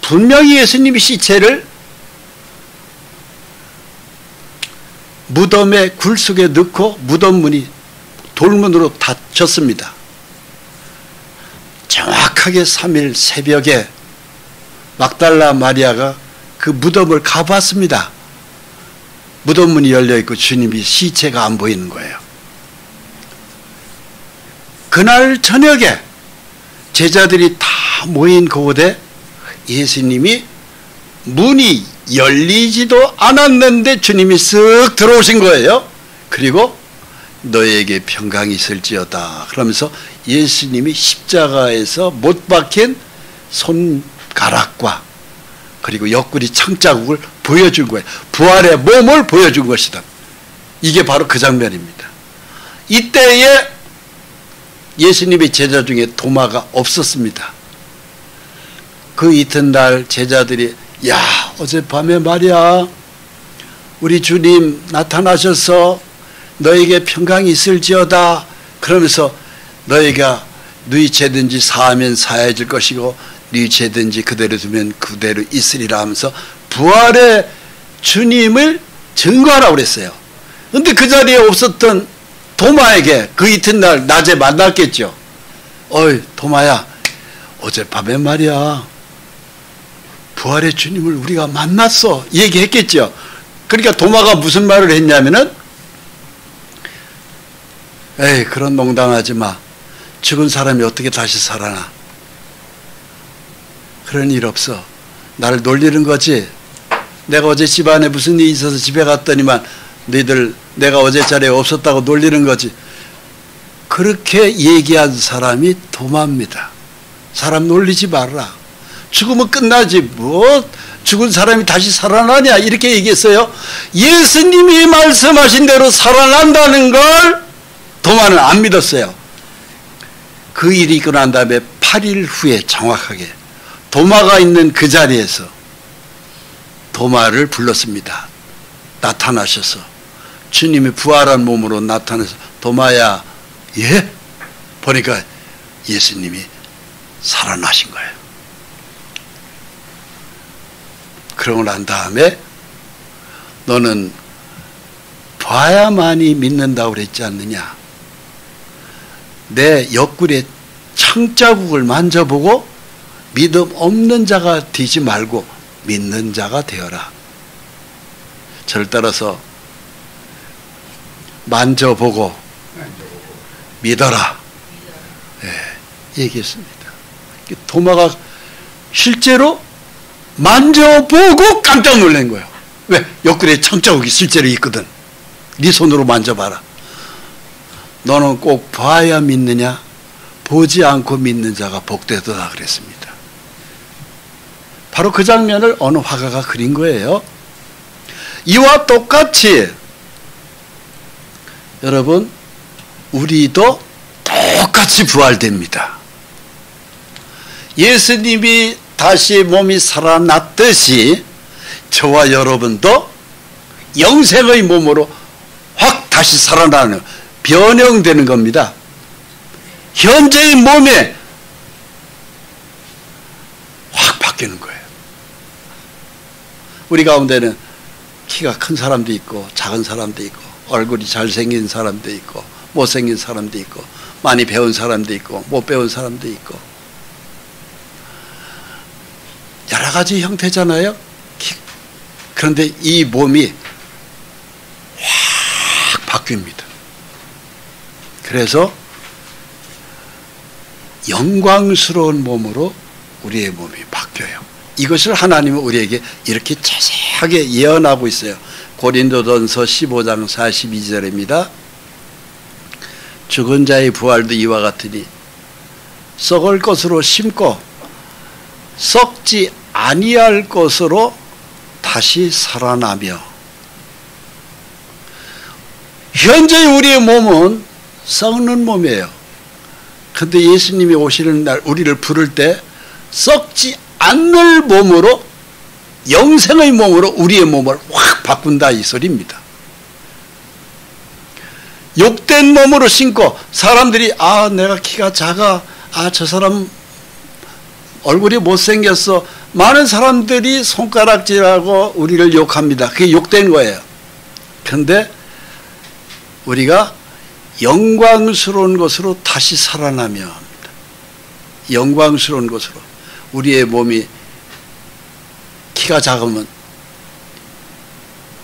분명히 예수님이 시체를 무덤의 굴 속에 넣고 무덤 문이 돌문으로 닫혔습니다. 정확하게 3일 새벽에 막달라 마리아가 그 무덤을 가봤습니다. 무덤 문이 열려있고 주님이 시체가 안 보이는 거예요. 그날 저녁에 제자들이 다 모인 그곳에 예수님이 문이 열리지도 않았는데 주님이 쓱 들어오신 거예요. 그리고 너에게 평강이 있을지어다 그러면서 예수님이 십자가에서 못 박힌 손가락과 그리고 옆구리 창자국을 보여준 거예요. 부활의 몸을 보여준 것이다. 이게 바로 그 장면입니다. 이때에 예수님의 제자 중에 도마가 없었습니다. 그 이튿날 제자들이 야, 어젯밤에 말이야 우리 주님 나타나셔서 너에게 평강이 있을지어다 그러면서 너희가 너희 죄든지 사하면 사해질 것이고 네 죄든지 그대로 두면 그대로 있으리라 하면서 부활의 주님을 증거하라고 그랬어요. 근데 그 자리에 없었던 도마에게 그 이튿날 낮에 만났겠죠. 어이 도마야, 어젯밤에 말이야 부활의 주님을 우리가 만났어 얘기했겠죠. 그러니까 도마가 무슨 말을 했냐면은, 에이 그런 농담하지 마. 죽은 사람이 어떻게 다시 살아나. 그런 일 없어. 나를 놀리는 거지. 내가 어제 집안에 무슨 일이 있어서 집에 갔더니만 너희들 내가 어제 자리에 없었다고 놀리는 거지. 그렇게 얘기한 사람이 도마입니다. 사람 놀리지 말라. 죽으면 끝나지 뭐 죽은 사람이 다시 살아나냐 이렇게 얘기했어요. 예수님이 말씀하신 대로 살아난다는 걸 도마는 안 믿었어요. 그 일이 있고 난 다음에 8일 후에 정확하게 도마가 있는 그 자리에서 도마를 불렀습니다. 나타나셔서 주님이 부활한 몸으로 나타나서 도마야, 예? 보니까 예수님이 살아나신 거예요. 그러고 난 다음에 너는 봐야만이 믿는다고 그랬지 않느냐. 내 옆구리에 창자국을 만져보고 믿음 없는 자가 되지 말고 믿는 자가 되어라. 저를 따라서 만져보고 믿어라. 예, 얘기했습니다. 도마가 실제로 만져보고 깜짝 놀란 거예요. 왜? 옆구리에 창자국이 실제로 있거든. 네 손으로 만져봐라. 너는 꼭 봐야 믿느냐? 보지 않고 믿는 자가 복되도다 그랬습니다. 바로 그 장면을 어느 화가가 그린 거예요. 이와 똑같이 여러분 우리도 똑같이 부활됩니다. 예수님이 다시 몸이 살아났듯이 저와 여러분도 영생의 몸으로 확 다시 살아나는 변형되는 겁니다. 현재의 몸에 확 바뀌는 거예요. 우리 가운데는 키가 큰 사람도 있고 작은 사람도 있고 얼굴이 잘생긴 사람도 있고 못생긴 사람도 있고 많이 배운 사람도 있고 못 배운 사람도 있고 여러 가지 형태잖아요. 그런데 이 몸이 확 바뀝니다. 그래서 영광스러운 몸으로 우리의 몸이 바뀌어요. 이것을 하나님은 우리에게 이렇게 자세하게 예언하고 있어요. 고린도전서 15장 42절입니다. 죽은 자의 부활도 이와 같으니 썩을 것으로 심고 썩지 아니할 것으로 다시 살아나며. 현재 우리의 몸은 썩는 몸이에요. 그런데 예수님이 오시는 날 우리를 부를 때 썩지 않을 몸으로 영생의 몸으로 우리의 몸을 확 바꾼다 이 소리입니다. 욕된 몸으로 신고 사람들이 아 내가 키가 작아, 아 저 사람 얼굴이 못생겼어, 많은 사람들이 손가락질하고 우리를 욕합니다. 그게 욕된 거예요. 그런데 우리가 영광스러운 것으로 다시 살아나며 합니다. 영광스러운 것으로. 우리의 몸이 키가 작으면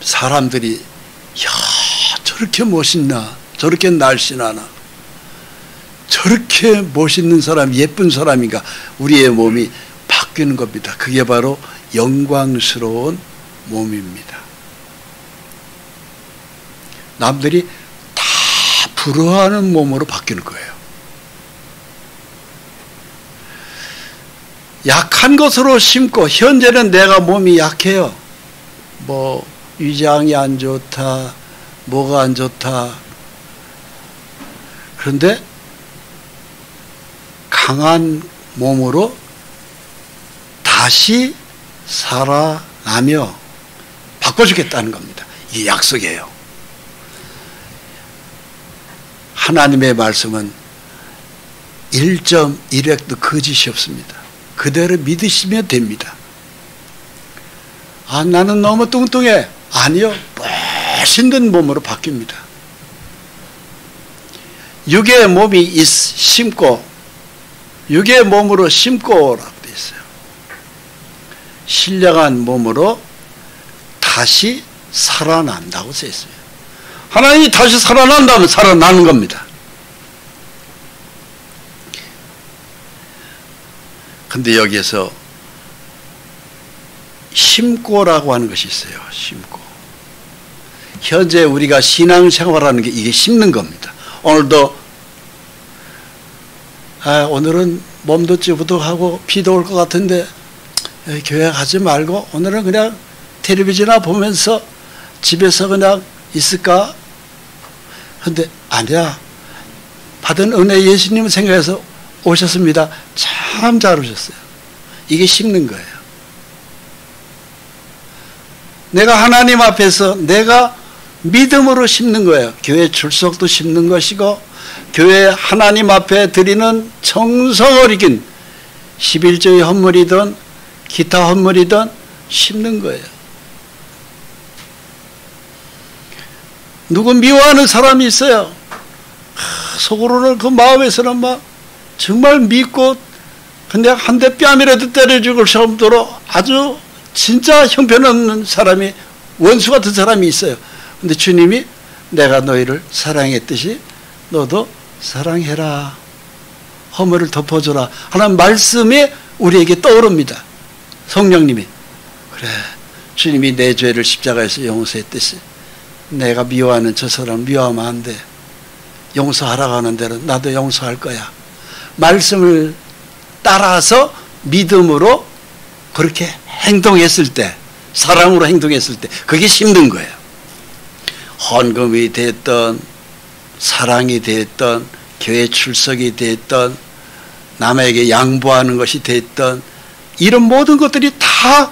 사람들이 야 저렇게 멋있나, 저렇게 날씬하나, 저렇게 멋있는 사람, 예쁜 사람인가. 우리의 몸이 바뀌는 겁니다. 그게 바로 영광스러운 몸입니다. 남들이 다 부러워하는 몸으로 바뀌는 거예요. 약한 것으로 심고, 현재는 내가 몸이 약해요. 뭐 위장이 안 좋다, 뭐가 안 좋다. 그런데 강한 몸으로 다시 살아나며 바꿔주겠다는 겁니다. 이게 약속이에요. 하나님의 말씀은 1.1획도 거짓이 없습니다. 그대로 믿으시면 됩니다. 아, 나는 너무 뚱뚱해. 아니요. 멋있는 몸으로 바뀝니다. 육의 몸이 심고, 육의 몸으로 심고라고 되어 있어요. 신령한 몸으로 다시 살아난다고 되어 있어요. 하나님이 다시 살아난다면 살아나는 겁니다. 근데 여기에서 심고라고 하는 것이 있어요. 심고. 현재 우리가 신앙생활하는 게 이게 심는 겁니다. 오늘도 오늘은 몸도 찌부둥하고 비도 올 것 같은데 교회 가지 말고 오늘은 그냥 텔레비전이나 보면서 집에서 그냥 있을까? 근데 아니야. 받은 은혜 예수님을 생각해서 오셨습니다. 참 잘 오셨어요. 이게 심는 거예요. 내가 하나님 앞에서 내가 믿음으로 심는 거예요. 교회 출석도 심는 것이고 교회 하나님 앞에 드리는 정성을 이긴 11조의 헌물이든 기타 헌물이든 심는 거예요. 누구 미워하는 사람이 있어요. 속으로는 그 마음에서는 막 정말 믿고 그냥 한 대 뺨이라도 때려 죽을 정도로 아주 진짜 형편없는 사람이 원수 같은 사람이 있어요. 근데 주님이 내가 너희를 사랑했듯이 너도 사랑해라. 허물을 덮어줘라. 하는 말씀이 우리에게 떠오릅니다. 성령님이 그래 주님이 내 죄를 십자가에서 용서했듯이 내가 미워하는 저 사람 미워하면 안 돼. 용서하라고 하는 대로 나도 용서할 거야. 말씀을 따라서 믿음으로 그렇게 행동했을 때 사랑으로 행동했을 때 그게 힘든 거예요. 헌금이 됐던 사랑이 됐던 교회 출석이 됐던 남에게 양보하는 것이 됐던 이런 모든 것들이 다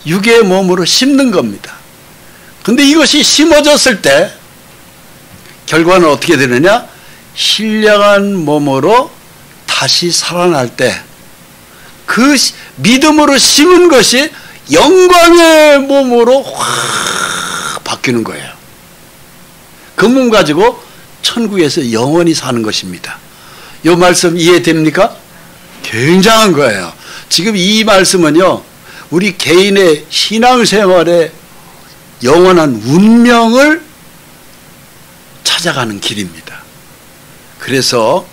육의 몸으로 심는 겁니다. 근데 이것이 심어졌을 때 결과는 어떻게 되느냐? 신령한 몸으로 다시 살아날 때 그 믿음으로 심은 것이 영광의 몸으로 확 바뀌는 거예요. 그 몸 가지고 천국에서 영원히 사는 것입니다. 이 말씀 이해됩니까? 굉장한 거예요. 지금 이 말씀은요, 우리 개인의 신앙생활에 영원한 운명을 찾아가는 길입니다. 그래서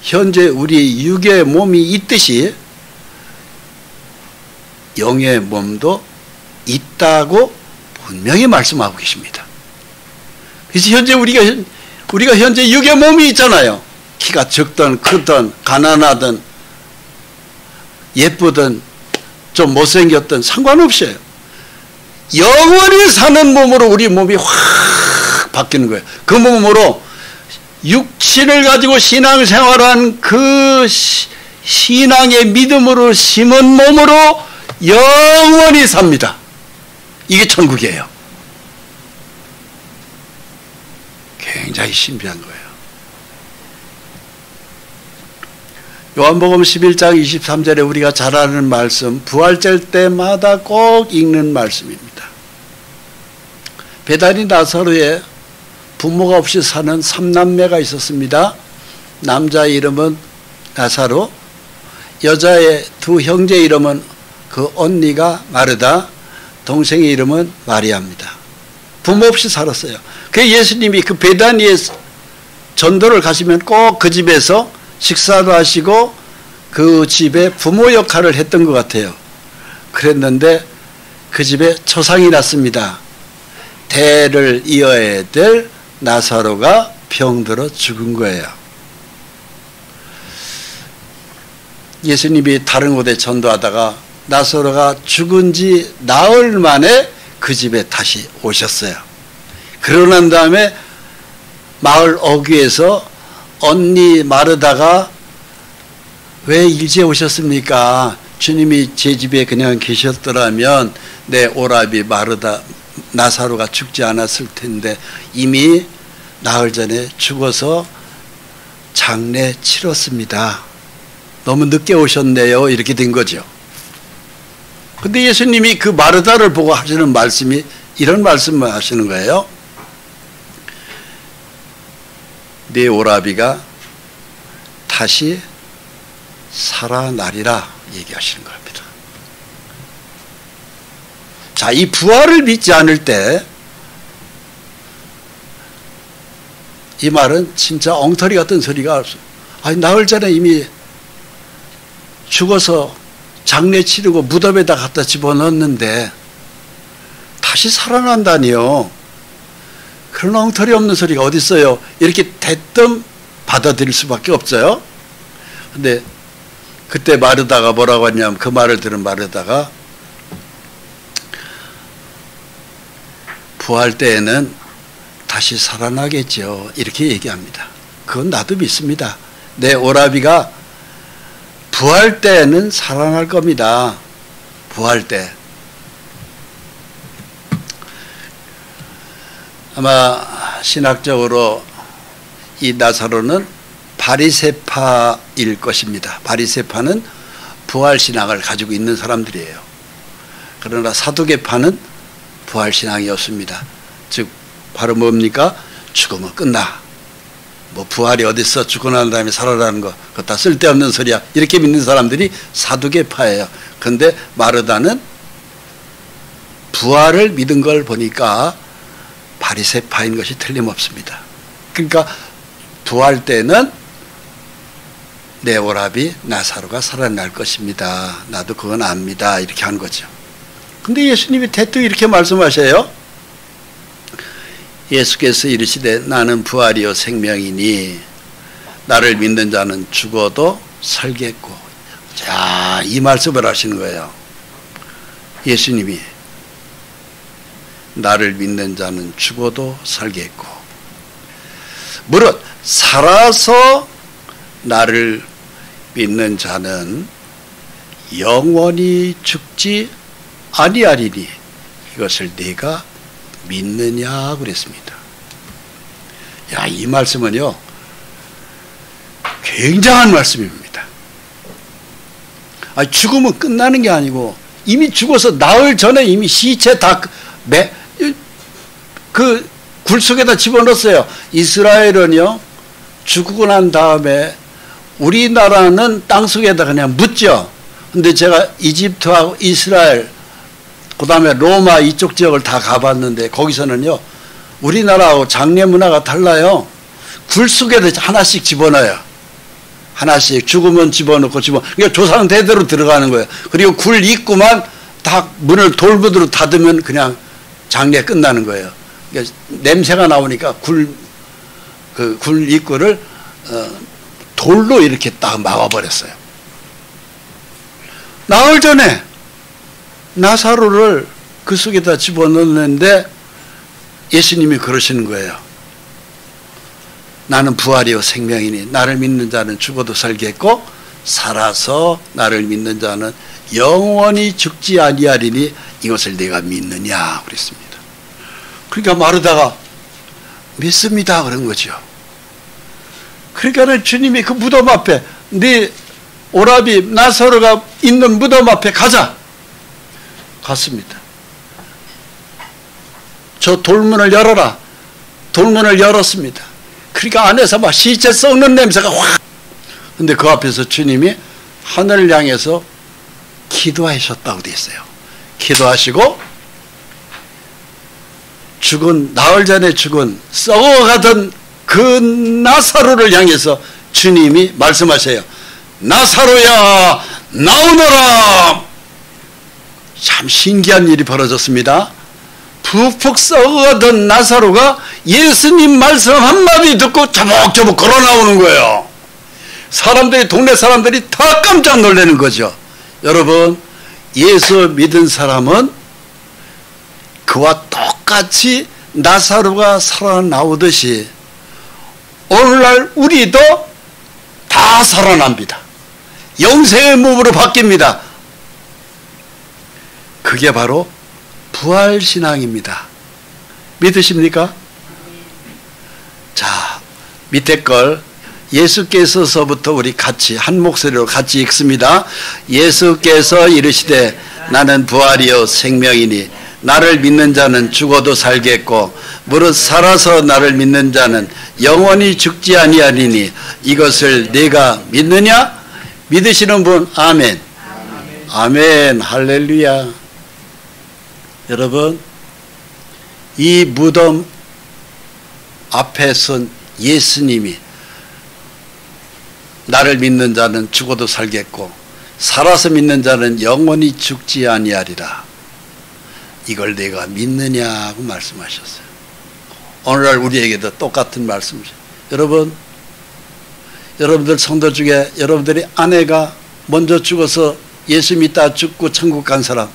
현재 우리 육의 몸이 있듯이 영의 몸도 있다고 분명히 말씀하고 계십니다. 그래서 현재 우리가 현재 육의 몸이 있잖아요. 키가 적든 크든 가난하든 예쁘든 좀 못생겼든 상관없어요. 영원히 사는 몸으로 우리 몸이 확 바뀌는 거예요. 그 몸으로 육신을 가지고 신앙생활한 그 신앙의 믿음으로 심은 몸으로 영원히 삽니다. 이게 천국이에요. 굉장히 신비한 거예요. 요한복음 11장 23절에 우리가 잘 아는 말씀, 부활절 때마다 꼭 읽는 말씀입니다. 베다니 나사로에 부모가 없이 사는 3남매가 있었습니다. 남자 이름은 나사로, 여자의 두 형제 이름은 그 언니가 마르다, 동생의 이름은 마리아입니다. 부모 없이 살았어요. 그 예수님이 그 베다니에 전도를 가시면 꼭 그 집에서 식사도 하시고 그 집에 부모 역할을 했던 것 같아요. 그랬는데 그 집에 초상이 났습니다. 대를 이어야 될 나사로가 병들어 죽은 거예요. 예수님이 다른 곳에 전도하다가 나사로가 죽은 지 나흘 만에 그 집에 다시 오셨어요. 그러고 난 다음에 마을 어귀에서 언니 마르다가 왜 일찍 오셨습니까? 주님이 제 집에 그냥 계셨더라면 내 오라비 마르다 나사로가 죽지 않았을 텐데 이미 나흘 전에 죽어서 장례 치렀습니다. 너무 늦게 오셨네요. 이렇게 된 거죠. 근데 예수님이 그 마르다를 보고 하시는 말씀이 이런 말씀을 하시는 거예요. 네 오라비가 다시 살아나리라 얘기하시는 겁니다. 자, 이 부활을 믿지 않을 때 이 말은 진짜 엉터리 같은 소리가 아니 나흘 전에 이미 죽어서 장례 치르고 무덤에다 갖다 집어넣었는데 다시 살아난다니요. 그런 엉터리 없는 소리가 어디 있어요. 이렇게 대뜸 받아들일 수밖에 없어요. 근데 그때 마르다가 뭐라고 했냐면 그 말을 들은 마르다가 부활 때에는 다시 살아나겠죠. 이렇게 얘기합니다. 그건 나도 믿습니다. 내 오라비가 부활 때에는 살아날 겁니다. 부활 때. 아마 신학적으로 이 나사로는 바리새파일 것입니다. 바리새파는 부활신앙을 가지고 있는 사람들이에요. 그러나 사두개파는 부활신앙이었습니다. 즉 바로 뭡니까? 죽으면 끝나. 뭐 부활이 어딨어? 죽고 난 다음에 살아나는 거 그거 다 쓸데없는 소리야. 이렇게 믿는 사람들이 사두개파예요. 그런데 마르다는 부활을 믿은 걸 보니까 바리새파인 것이 틀림없습니다. 그러니까 부활 때는 내 오라비 나사로가 살아날 것입니다. 나도 그건 압니다. 이렇게 한 거죠. 근데 예수님이 대뜸 이렇게 말씀하셔요. 예수께서 이르시되 나는 부활이요 생명이니 나를 믿는 자는 죽어도 살겠고. 자, 이 말씀을 하시는 거예요. 예수님이 나를 믿는 자는 죽어도 살겠고 무릇 살아서 나를 믿는 자는 영원히 죽지 아니하리니 이것을 네가 믿느냐 그랬습니다. 야, 이 말씀은요 굉장한 말씀입니다. 죽으면 끝나는 게 아니고 이미 죽어서 나흘 전에 이미 시체 다 그 굴 속에다 집어넣었어요. 이스라엘은요 죽고 난 다음에 우리나라는 땅 속에다 그냥 묻죠. 근데 제가 이집트하고 이스라엘 그 다음에 로마 이쪽 지역을 다 가봤는데 거기서는요 우리나라하고 장례 문화가 달라요. 굴 속에다 하나씩 집어넣어요. 하나씩 죽으면 집어넣고 그러니까 조상 대대로 들어가는 거예요. 그리고 굴 입구만 다 문을 돌부드로 닫으면 그냥 장례 끝나는 거예요. 그러니까 냄새가 나오니까 굴 입구를 돌로 이렇게 딱 막아버렸어요. 나흘 전에 나사로를 그 속에다 집어넣는데 예수님이 그러시는 거예요. 나는 부활이요 생명이니 나를 믿는 자는 죽어도 살겠고 살아서 나를 믿는 자는 영원히 죽지 아니하리니 이것을 내가 믿느냐 그랬습니다. 그러니까 마르다가 믿습니다 그런 거죠. 그러니까 주님이 그 무덤 앞에 네 오라비 나사로가 있는 무덤 앞에 가자. 갔습니다. 저 돌문을 열어라. 돌문을 열었습니다. 그러니까 안에서 막 시체 썩는 냄새가 확. 근데 그 앞에서 주님이 하늘을 향해서 기도하셨다고 되어 있어요. 기도하시고 나흘 전에 죽은 썩어가던 그 나사로를 향해서 주님이 말씀하세요. 나사로야 나오너라. 참 신기한 일이 벌어졌습니다. 푹푹 썩어가던 나사로가 예수님 말씀 한마디 듣고 저벅저벅 걸어 나오는 거예요. 동네 사람들이 다 깜짝 놀라는 거죠. 여러분, 예수 믿은 사람은 그와 똑같이 나사로가 살아나오듯이 오늘날 우리도 다 살아납니다. 영생의 몸으로 바뀝니다. 그게 바로 부활신앙입니다. 믿으십니까? 자, 밑에 걸 예수께서서부터 우리 같이 한 목소리로 같이 읽습니다. 예수께서 이르시되 나는 부활이요 생명이니 나를 믿는 자는 죽어도 살겠고 무릇 살아서 나를 믿는 자는 영원히 죽지 아니하리니 이것을 네가 믿느냐? 믿으시는 분 아멘. 아멘. 할렐루야. 여러분, 이 무덤 앞에 선 예수님이 나를 믿는 자는 죽어도 살겠고 살아서 믿는 자는 영원히 죽지 아니하리라. 이걸 내가 믿느냐고 말씀하셨어요. 오늘날 우리에게도 똑같은 말씀이죠. 여러분들 성도 중에 여러분들이 아내가 먼저 죽어서 예수 믿다 죽고 천국 간 사람,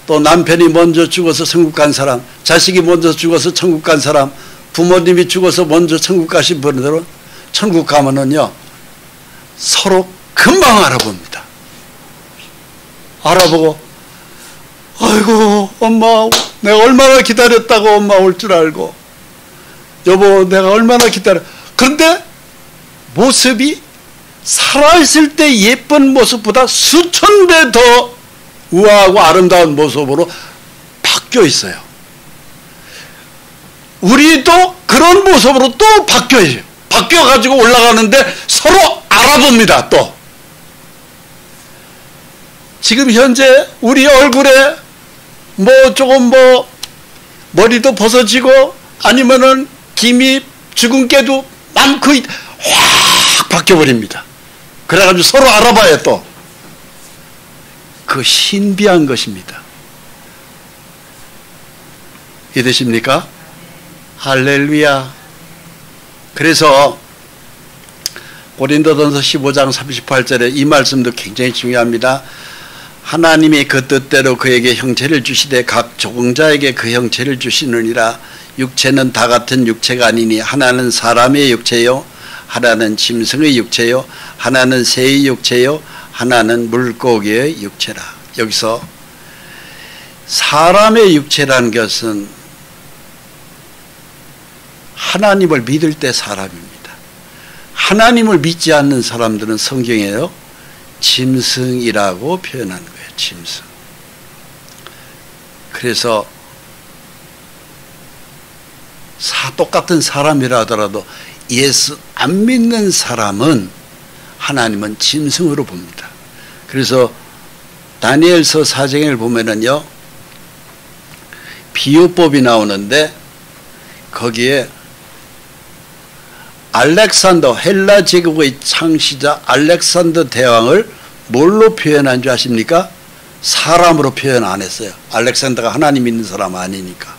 또 남편이 먼저 죽어서 천국 간 사람, 자식이 먼저 죽어서 천국 간 사람, 부모님이 죽어서 먼저 천국 가신 분들은 천국 가면은요 서로 금방 알아봅니다. 알아보고 아이고 엄마 내가 얼마나 기다렸다고 엄마 올 줄 알고 여보 내가 얼마나 기다려. 그런데 모습이 살아있을 때 예쁜 모습보다 수천 배 더 우아하고 아름다운 모습으로 바뀌어 있어요. 우리도 그런 모습으로 또 바뀌어요. 바뀌어가지고 올라가는데 서로 알아봅니다. 또 지금 현재 우리 얼굴에 뭐 조금 뭐 머리도 벗어지고 아니면은 김이 주근깨도 많고 확 바뀌어버립니다. 그래가지고 서로 알아봐요. 또 그 신비한 것입니다. 믿으십니까? 할렐루야. 그래서 고린도전서 15장 38절에 이 말씀도 굉장히 중요합니다. 하나님이 그 뜻대로 그에게 형체를 주시되 각 종자에게 그 형체를 주시느니라. 육체는 다 같은 육체가 아니니 하나는 사람의 육체요 하나는 짐승의 육체요 하나는 새의 육체요 하나는 물고기의 육체라. 여기서 사람의 육체라는 것은 하나님을 믿을 때 사람입니다. 하나님을 믿지 않는 사람들은 성경에요 짐승이라고 표현하는 거예요. 짐승. 그래서 똑같은 사람이라 하더라도 예수 안 믿는 사람은 하나님은 짐승으로 봅니다. 그래서 다니엘서 4장을 보면은요 비유법이 나오는데 거기에 알렉산더 헬라 제국의 창시자 알렉산더 대왕을 뭘로 표현한 줄 아십니까? 사람으로 표현 안 했어요. 알렉산더가 하나님 믿는 사람 아니니까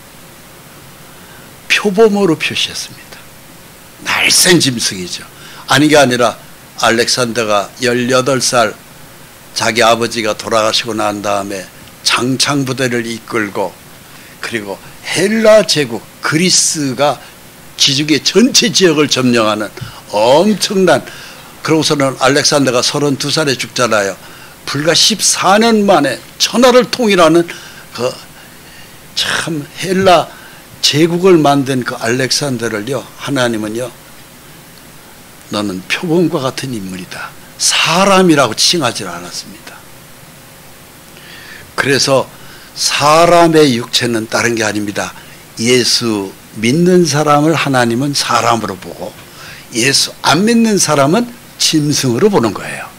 표범으로 표시했습니다. 날쌘 짐승이죠. 아니 게 아니라 알렉산더가 18살 자기 아버지가 돌아가시고 난 다음에 장창부대를 이끌고 그리고 헬라 제국 그리스가 지중해 전체 지역을 점령하는 엄청난, 그러고서는 알렉산더가 32살에 죽잖아요. 불과 14년 만에 천하를 통일하는 그 참 헬라 제국을 만든 그 알렉산더를요 하나님은요 너는 표범과 같은 인물이다. 사람이라고 칭하지 않았습니다. 그래서 사람의 육체는 다른 게 아닙니다. 예수 믿는 사람을 하나님은 사람으로 보고 예수 안 믿는 사람은 짐승으로 보는 거예요.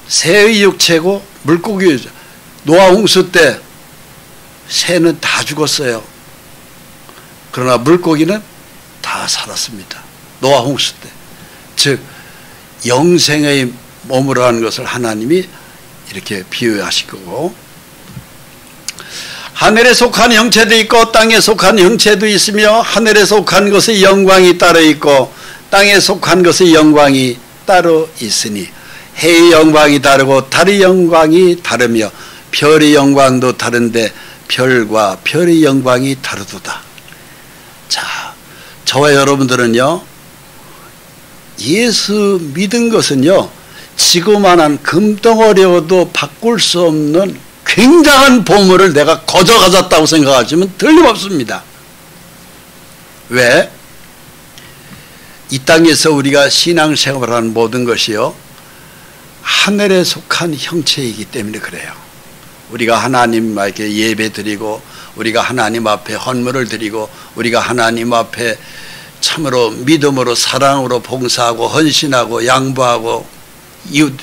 새의 육체고 물고기, 노아 홍수 때 새는 다 죽었어요. 그러나 물고기는 다 살았습니다. 노아 홍수 때. 즉 영생의 몸으로 하는 것을 하나님이 이렇게 비유하신 거고, 하늘에 속한 형체도 있고 땅에 속한 형체도 있으며 하늘에 속한 것의 영광이 따로 있고 땅에 속한 것의 영광이 따로 있으니 해의 영광이 다르고 달의 영광이 다르며 별의 영광도 다른데 별과 별의 영광이 다르도다. 자, 저와 여러분들은요 예수 믿은 것은요 지구만한 금덩어리여도 바꿀 수 없는 굉장한 보물을 내가 거저 가졌다고 생각하시면 틀림없습니다. 왜? 이 땅에서 우리가 신앙생활하는 모든 것이요 하늘에 속한 형체이기 때문에 그래요. 우리가 하나님께 예배드리고 우리가 하나님 앞에 헌물을 드리고 우리가 하나님 앞에 참으로 믿음으로 사랑으로 봉사하고 헌신하고 양보하고 이웃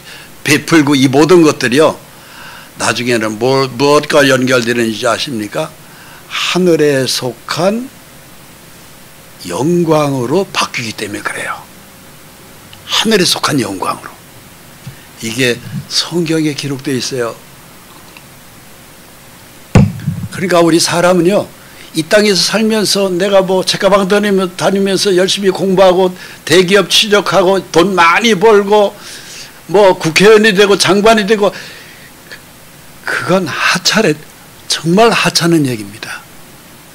베풀고 이 모든 것들이요 나중에는 무엇과 연결되는지 아십니까? 하늘에 속한 영광으로 바뀌기 때문에 그래요. 하늘에 속한 영광으로. 이게 성경에 기록되어 있어요. 그러니까 우리 사람은요 이 땅에서 살면서 내가 뭐 책가방 다니면서 열심히 공부하고 대기업 취직하고 돈 많이 벌고 뭐 국회의원이 되고 장관이 되고 그건 하찮은 정말 하찮은 얘기입니다.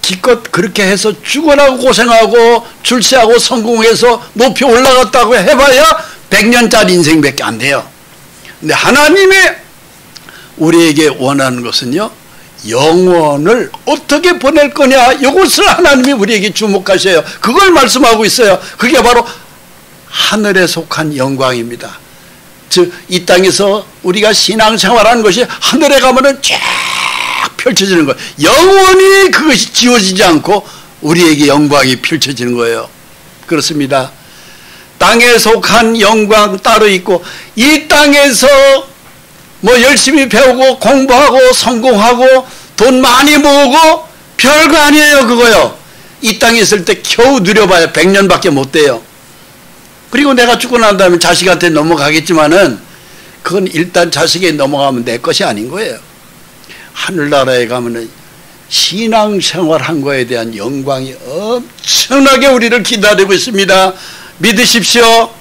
기껏 그렇게 해서 죽어나고 고생하고 출세하고 성공해서 높이 올라갔다고 해봐야 100년짜리 인생밖에 안 돼요. 근데 하나님이 우리에게 원하는 것은요 영원을 어떻게 보낼 거냐 이것을 하나님이 우리에게 주목하셔요. 그걸 말씀하고 있어요. 그게 바로 하늘에 속한 영광입니다. 즉 이 땅에서 우리가 신앙생활하는 것이 하늘에 가면은 쫙 펼쳐지는 거예요. 영원히 그것이 지워지지 않고 우리에게 영광이 펼쳐지는 거예요. 그렇습니다. 땅에 속한 영광 따로 있고 이 땅에서 뭐 열심히 배우고 공부하고 성공하고 돈 많이 모으고 별거 아니에요. 그거요. 이 땅에 있을 때 겨우 누려봐야 100년밖에 못 돼요. 그리고 내가 죽고 난 다음에 자식한테 넘어가겠지만은 그건 일단 자식에 넘어가면 내 것이 아닌 거예요. 하늘나라에 가면은 신앙생활 한 거에 대한 영광이 엄청나게 우리를 기다리고 있습니다. 믿으십시오.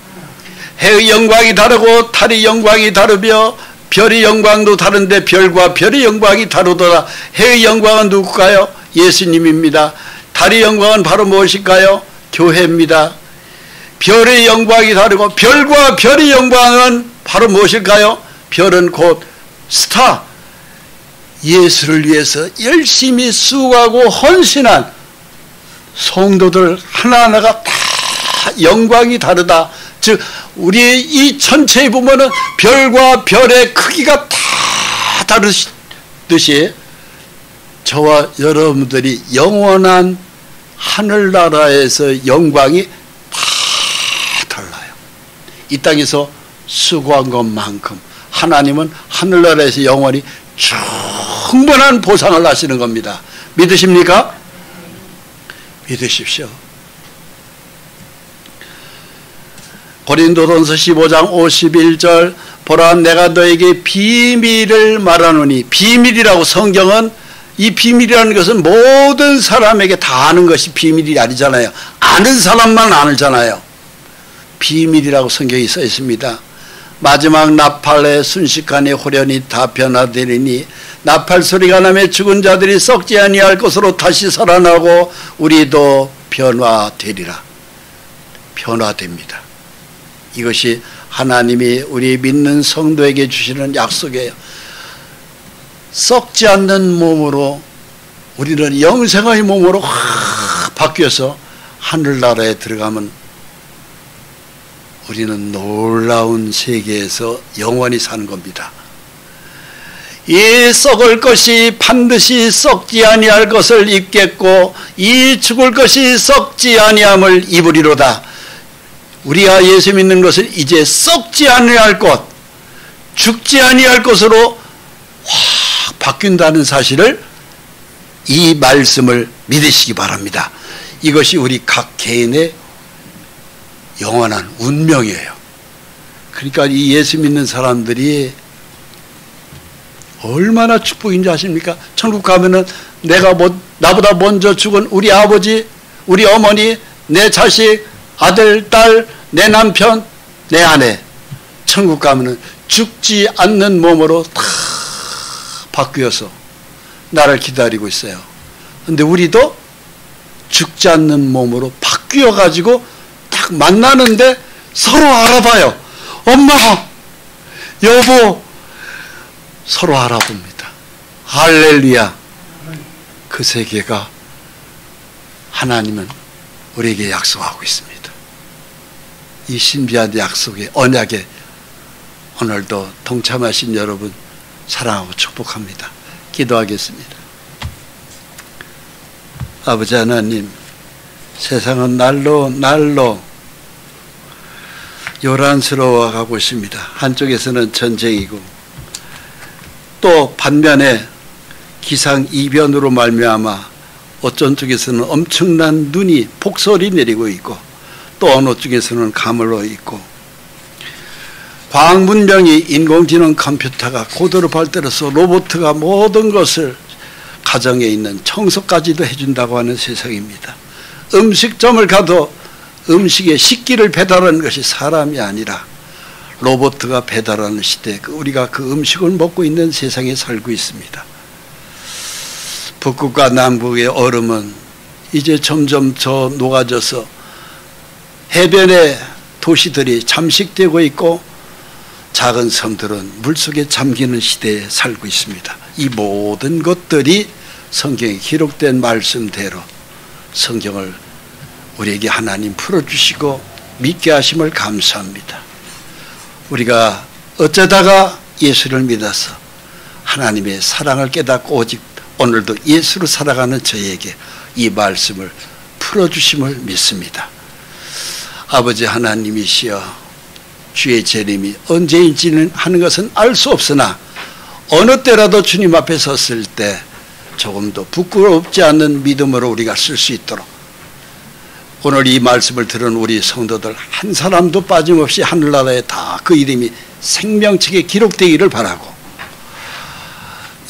해의 영광이 다르고 달의 영광이 다르며 별의 영광도 다른데 별과 별의 영광이 다르더라. 해의 영광은 누굴까요? 예수님입니다. 달의 영광은 바로 무엇일까요? 교회입니다. 별의 영광이 다르고 별과 별의 영광은 바로 무엇일까요? 별은 곧 스타. 예수를 위해서 열심히 수고하고 헌신한 성도들 하나하나가 다 영광이 다르다. 즉 우리 이 전체에 보면은 별과 별의 크기가 다 다르듯이 저와 여러분들이 영원한 하늘나라에서 영광이 다 달라요. 이 땅에서 수고한 것만큼 하나님은 하늘나라에서 영원히 충분한 보상을 하시는 겁니다. 믿으십니까? 믿으십시오. 고린도전서 15장 51절 보라 내가 너에게 비밀을 말하노니 비밀이라고 성경은 이 비밀이라는 것은 모든 사람에게 다 아는 것이 비밀이 아니잖아요. 아는 사람만 알잖아요. 비밀이라고 성경이 써 있습니다. 마지막 나팔의 순식간에 호련히 다 변화되리니 나팔 소리가 나며 죽은 자들이 썩지 아니할 것으로 다시 살아나고 우리도 변화되리라. 변화됩니다. 이것이 하나님이 우리 믿는 성도에게 주시는 약속이에요. 썩지 않는 몸으로 우리는 영생의 몸으로 확 바뀌어서 하늘나라에 들어가면 우리는 놀라운 세계에서 영원히 사는 겁니다. 이 썩을 것이 반드시 썩지 아니할 것을 입겠고 이 죽을 것이 썩지 아니함을 입으리로다. 우리가 예수 믿는 것은 이제 썩지 아니할 것, 죽지 아니할 것으로 확 바뀐다는 사실을 이 말씀을 믿으시기 바랍니다. 이것이 우리 각 개인의 영원한 운명이에요. 그러니까 이 예수 믿는 사람들이 얼마나 축복인지 아십니까? 천국 가면은 나보다 먼저 죽은 우리 아버지, 우리 어머니, 내 자식, 아들, 딸, 내 남편, 내 아내 천국 가면은 죽지 않는 몸으로 다 바뀌어서 나를 기다리고 있어요. 근데 우리도 죽지 않는 몸으로 바뀌어 가지고 딱 만나는데 서로 알아봐요. 엄마, 여보, 서로 알아봅니다. 할렐루야. 그 세계가 하나님은 우리에게 약속하고 있습니다. 이 신비한 약속의 언약에 오늘도 동참하신 여러분 사랑하고 축복합니다. 기도하겠습니다. 아버지 하나님, 세상은 날로 날로 요란스러워 가고 있습니다. 한쪽에서는 전쟁이고 또 반면에 기상이변으로 말미암아 어떤 쪽에서는 엄청난 눈이 폭설이 내리고 있고 또 어느 쪽에서는 가물어 있고 과학 문명이 인공지능 컴퓨터가 고도로 발달해서 로봇가 모든 것을 가정에 있는 청소까지도 해준다고 하는 세상입니다. 음식점을 가도 음식의 식기를 배달하는 것이 사람이 아니라 로봇가 배달하는 시대, 우리가 그 음식을 먹고 있는 세상에 살고 있습니다. 북극과 남극의 얼음은 이제 점점 더 녹아져서 해변의 도시들이 잠식되고 있고 작은 섬들은 물속에 잠기는 시대에 살고 있습니다. 이 모든 것들이 성경에 기록된 말씀대로 성경을 우리에게 하나님 풀어주시고 믿게 하심을 감사합니다. 우리가 어쩌다가 예수를 믿어서 하나님의 사랑을 깨닫고 오직 오늘도 예수로 살아가는 저에게 이 말씀을 풀어주심을 믿습니다. 아버지 하나님이시여, 주의 재림이 언제인지는 하는 것은 알 수 없으나 어느 때라도 주님 앞에 섰을 때 조금 더 부끄럽지 않는 믿음으로 우리가 쓸 수 있도록 오늘 이 말씀을 들은 우리 성도들 한 사람도 빠짐없이 하늘나라에 다 그 이름이 생명책에 기록되기를 바라고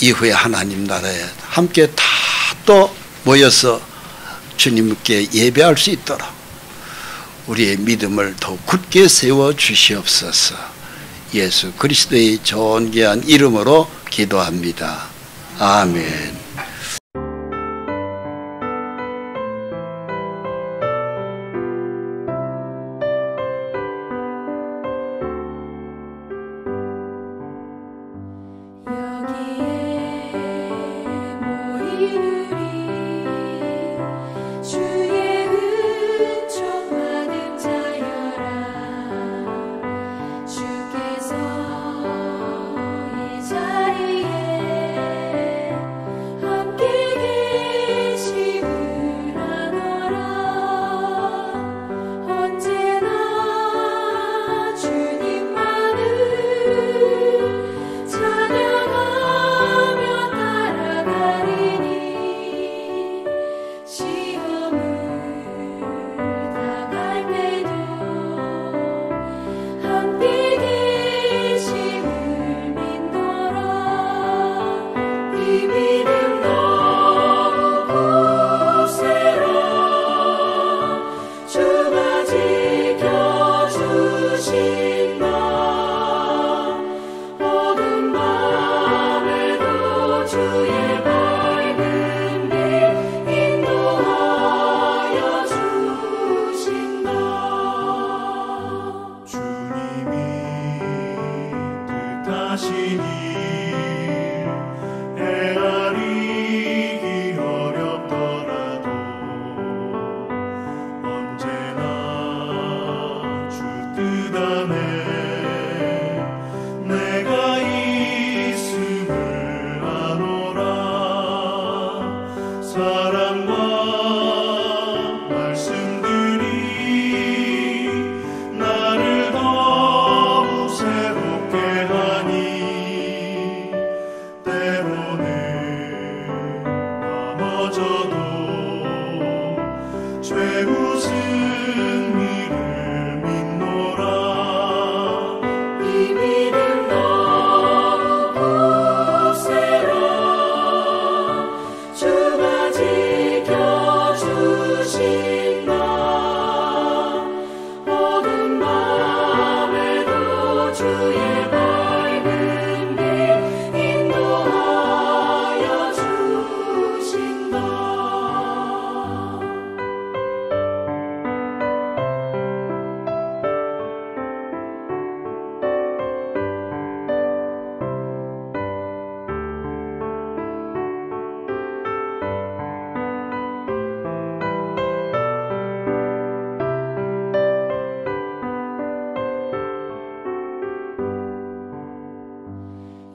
이후에 하나님 나라에 함께 다 또 모여서 주님께 예배할 수 있도록 우리의 믿음을 더 굳게 세워 주시옵소서. 예수 그리스도의 존귀한 이름으로 기도합니다. 아멘. 주께서 이 자리에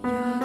야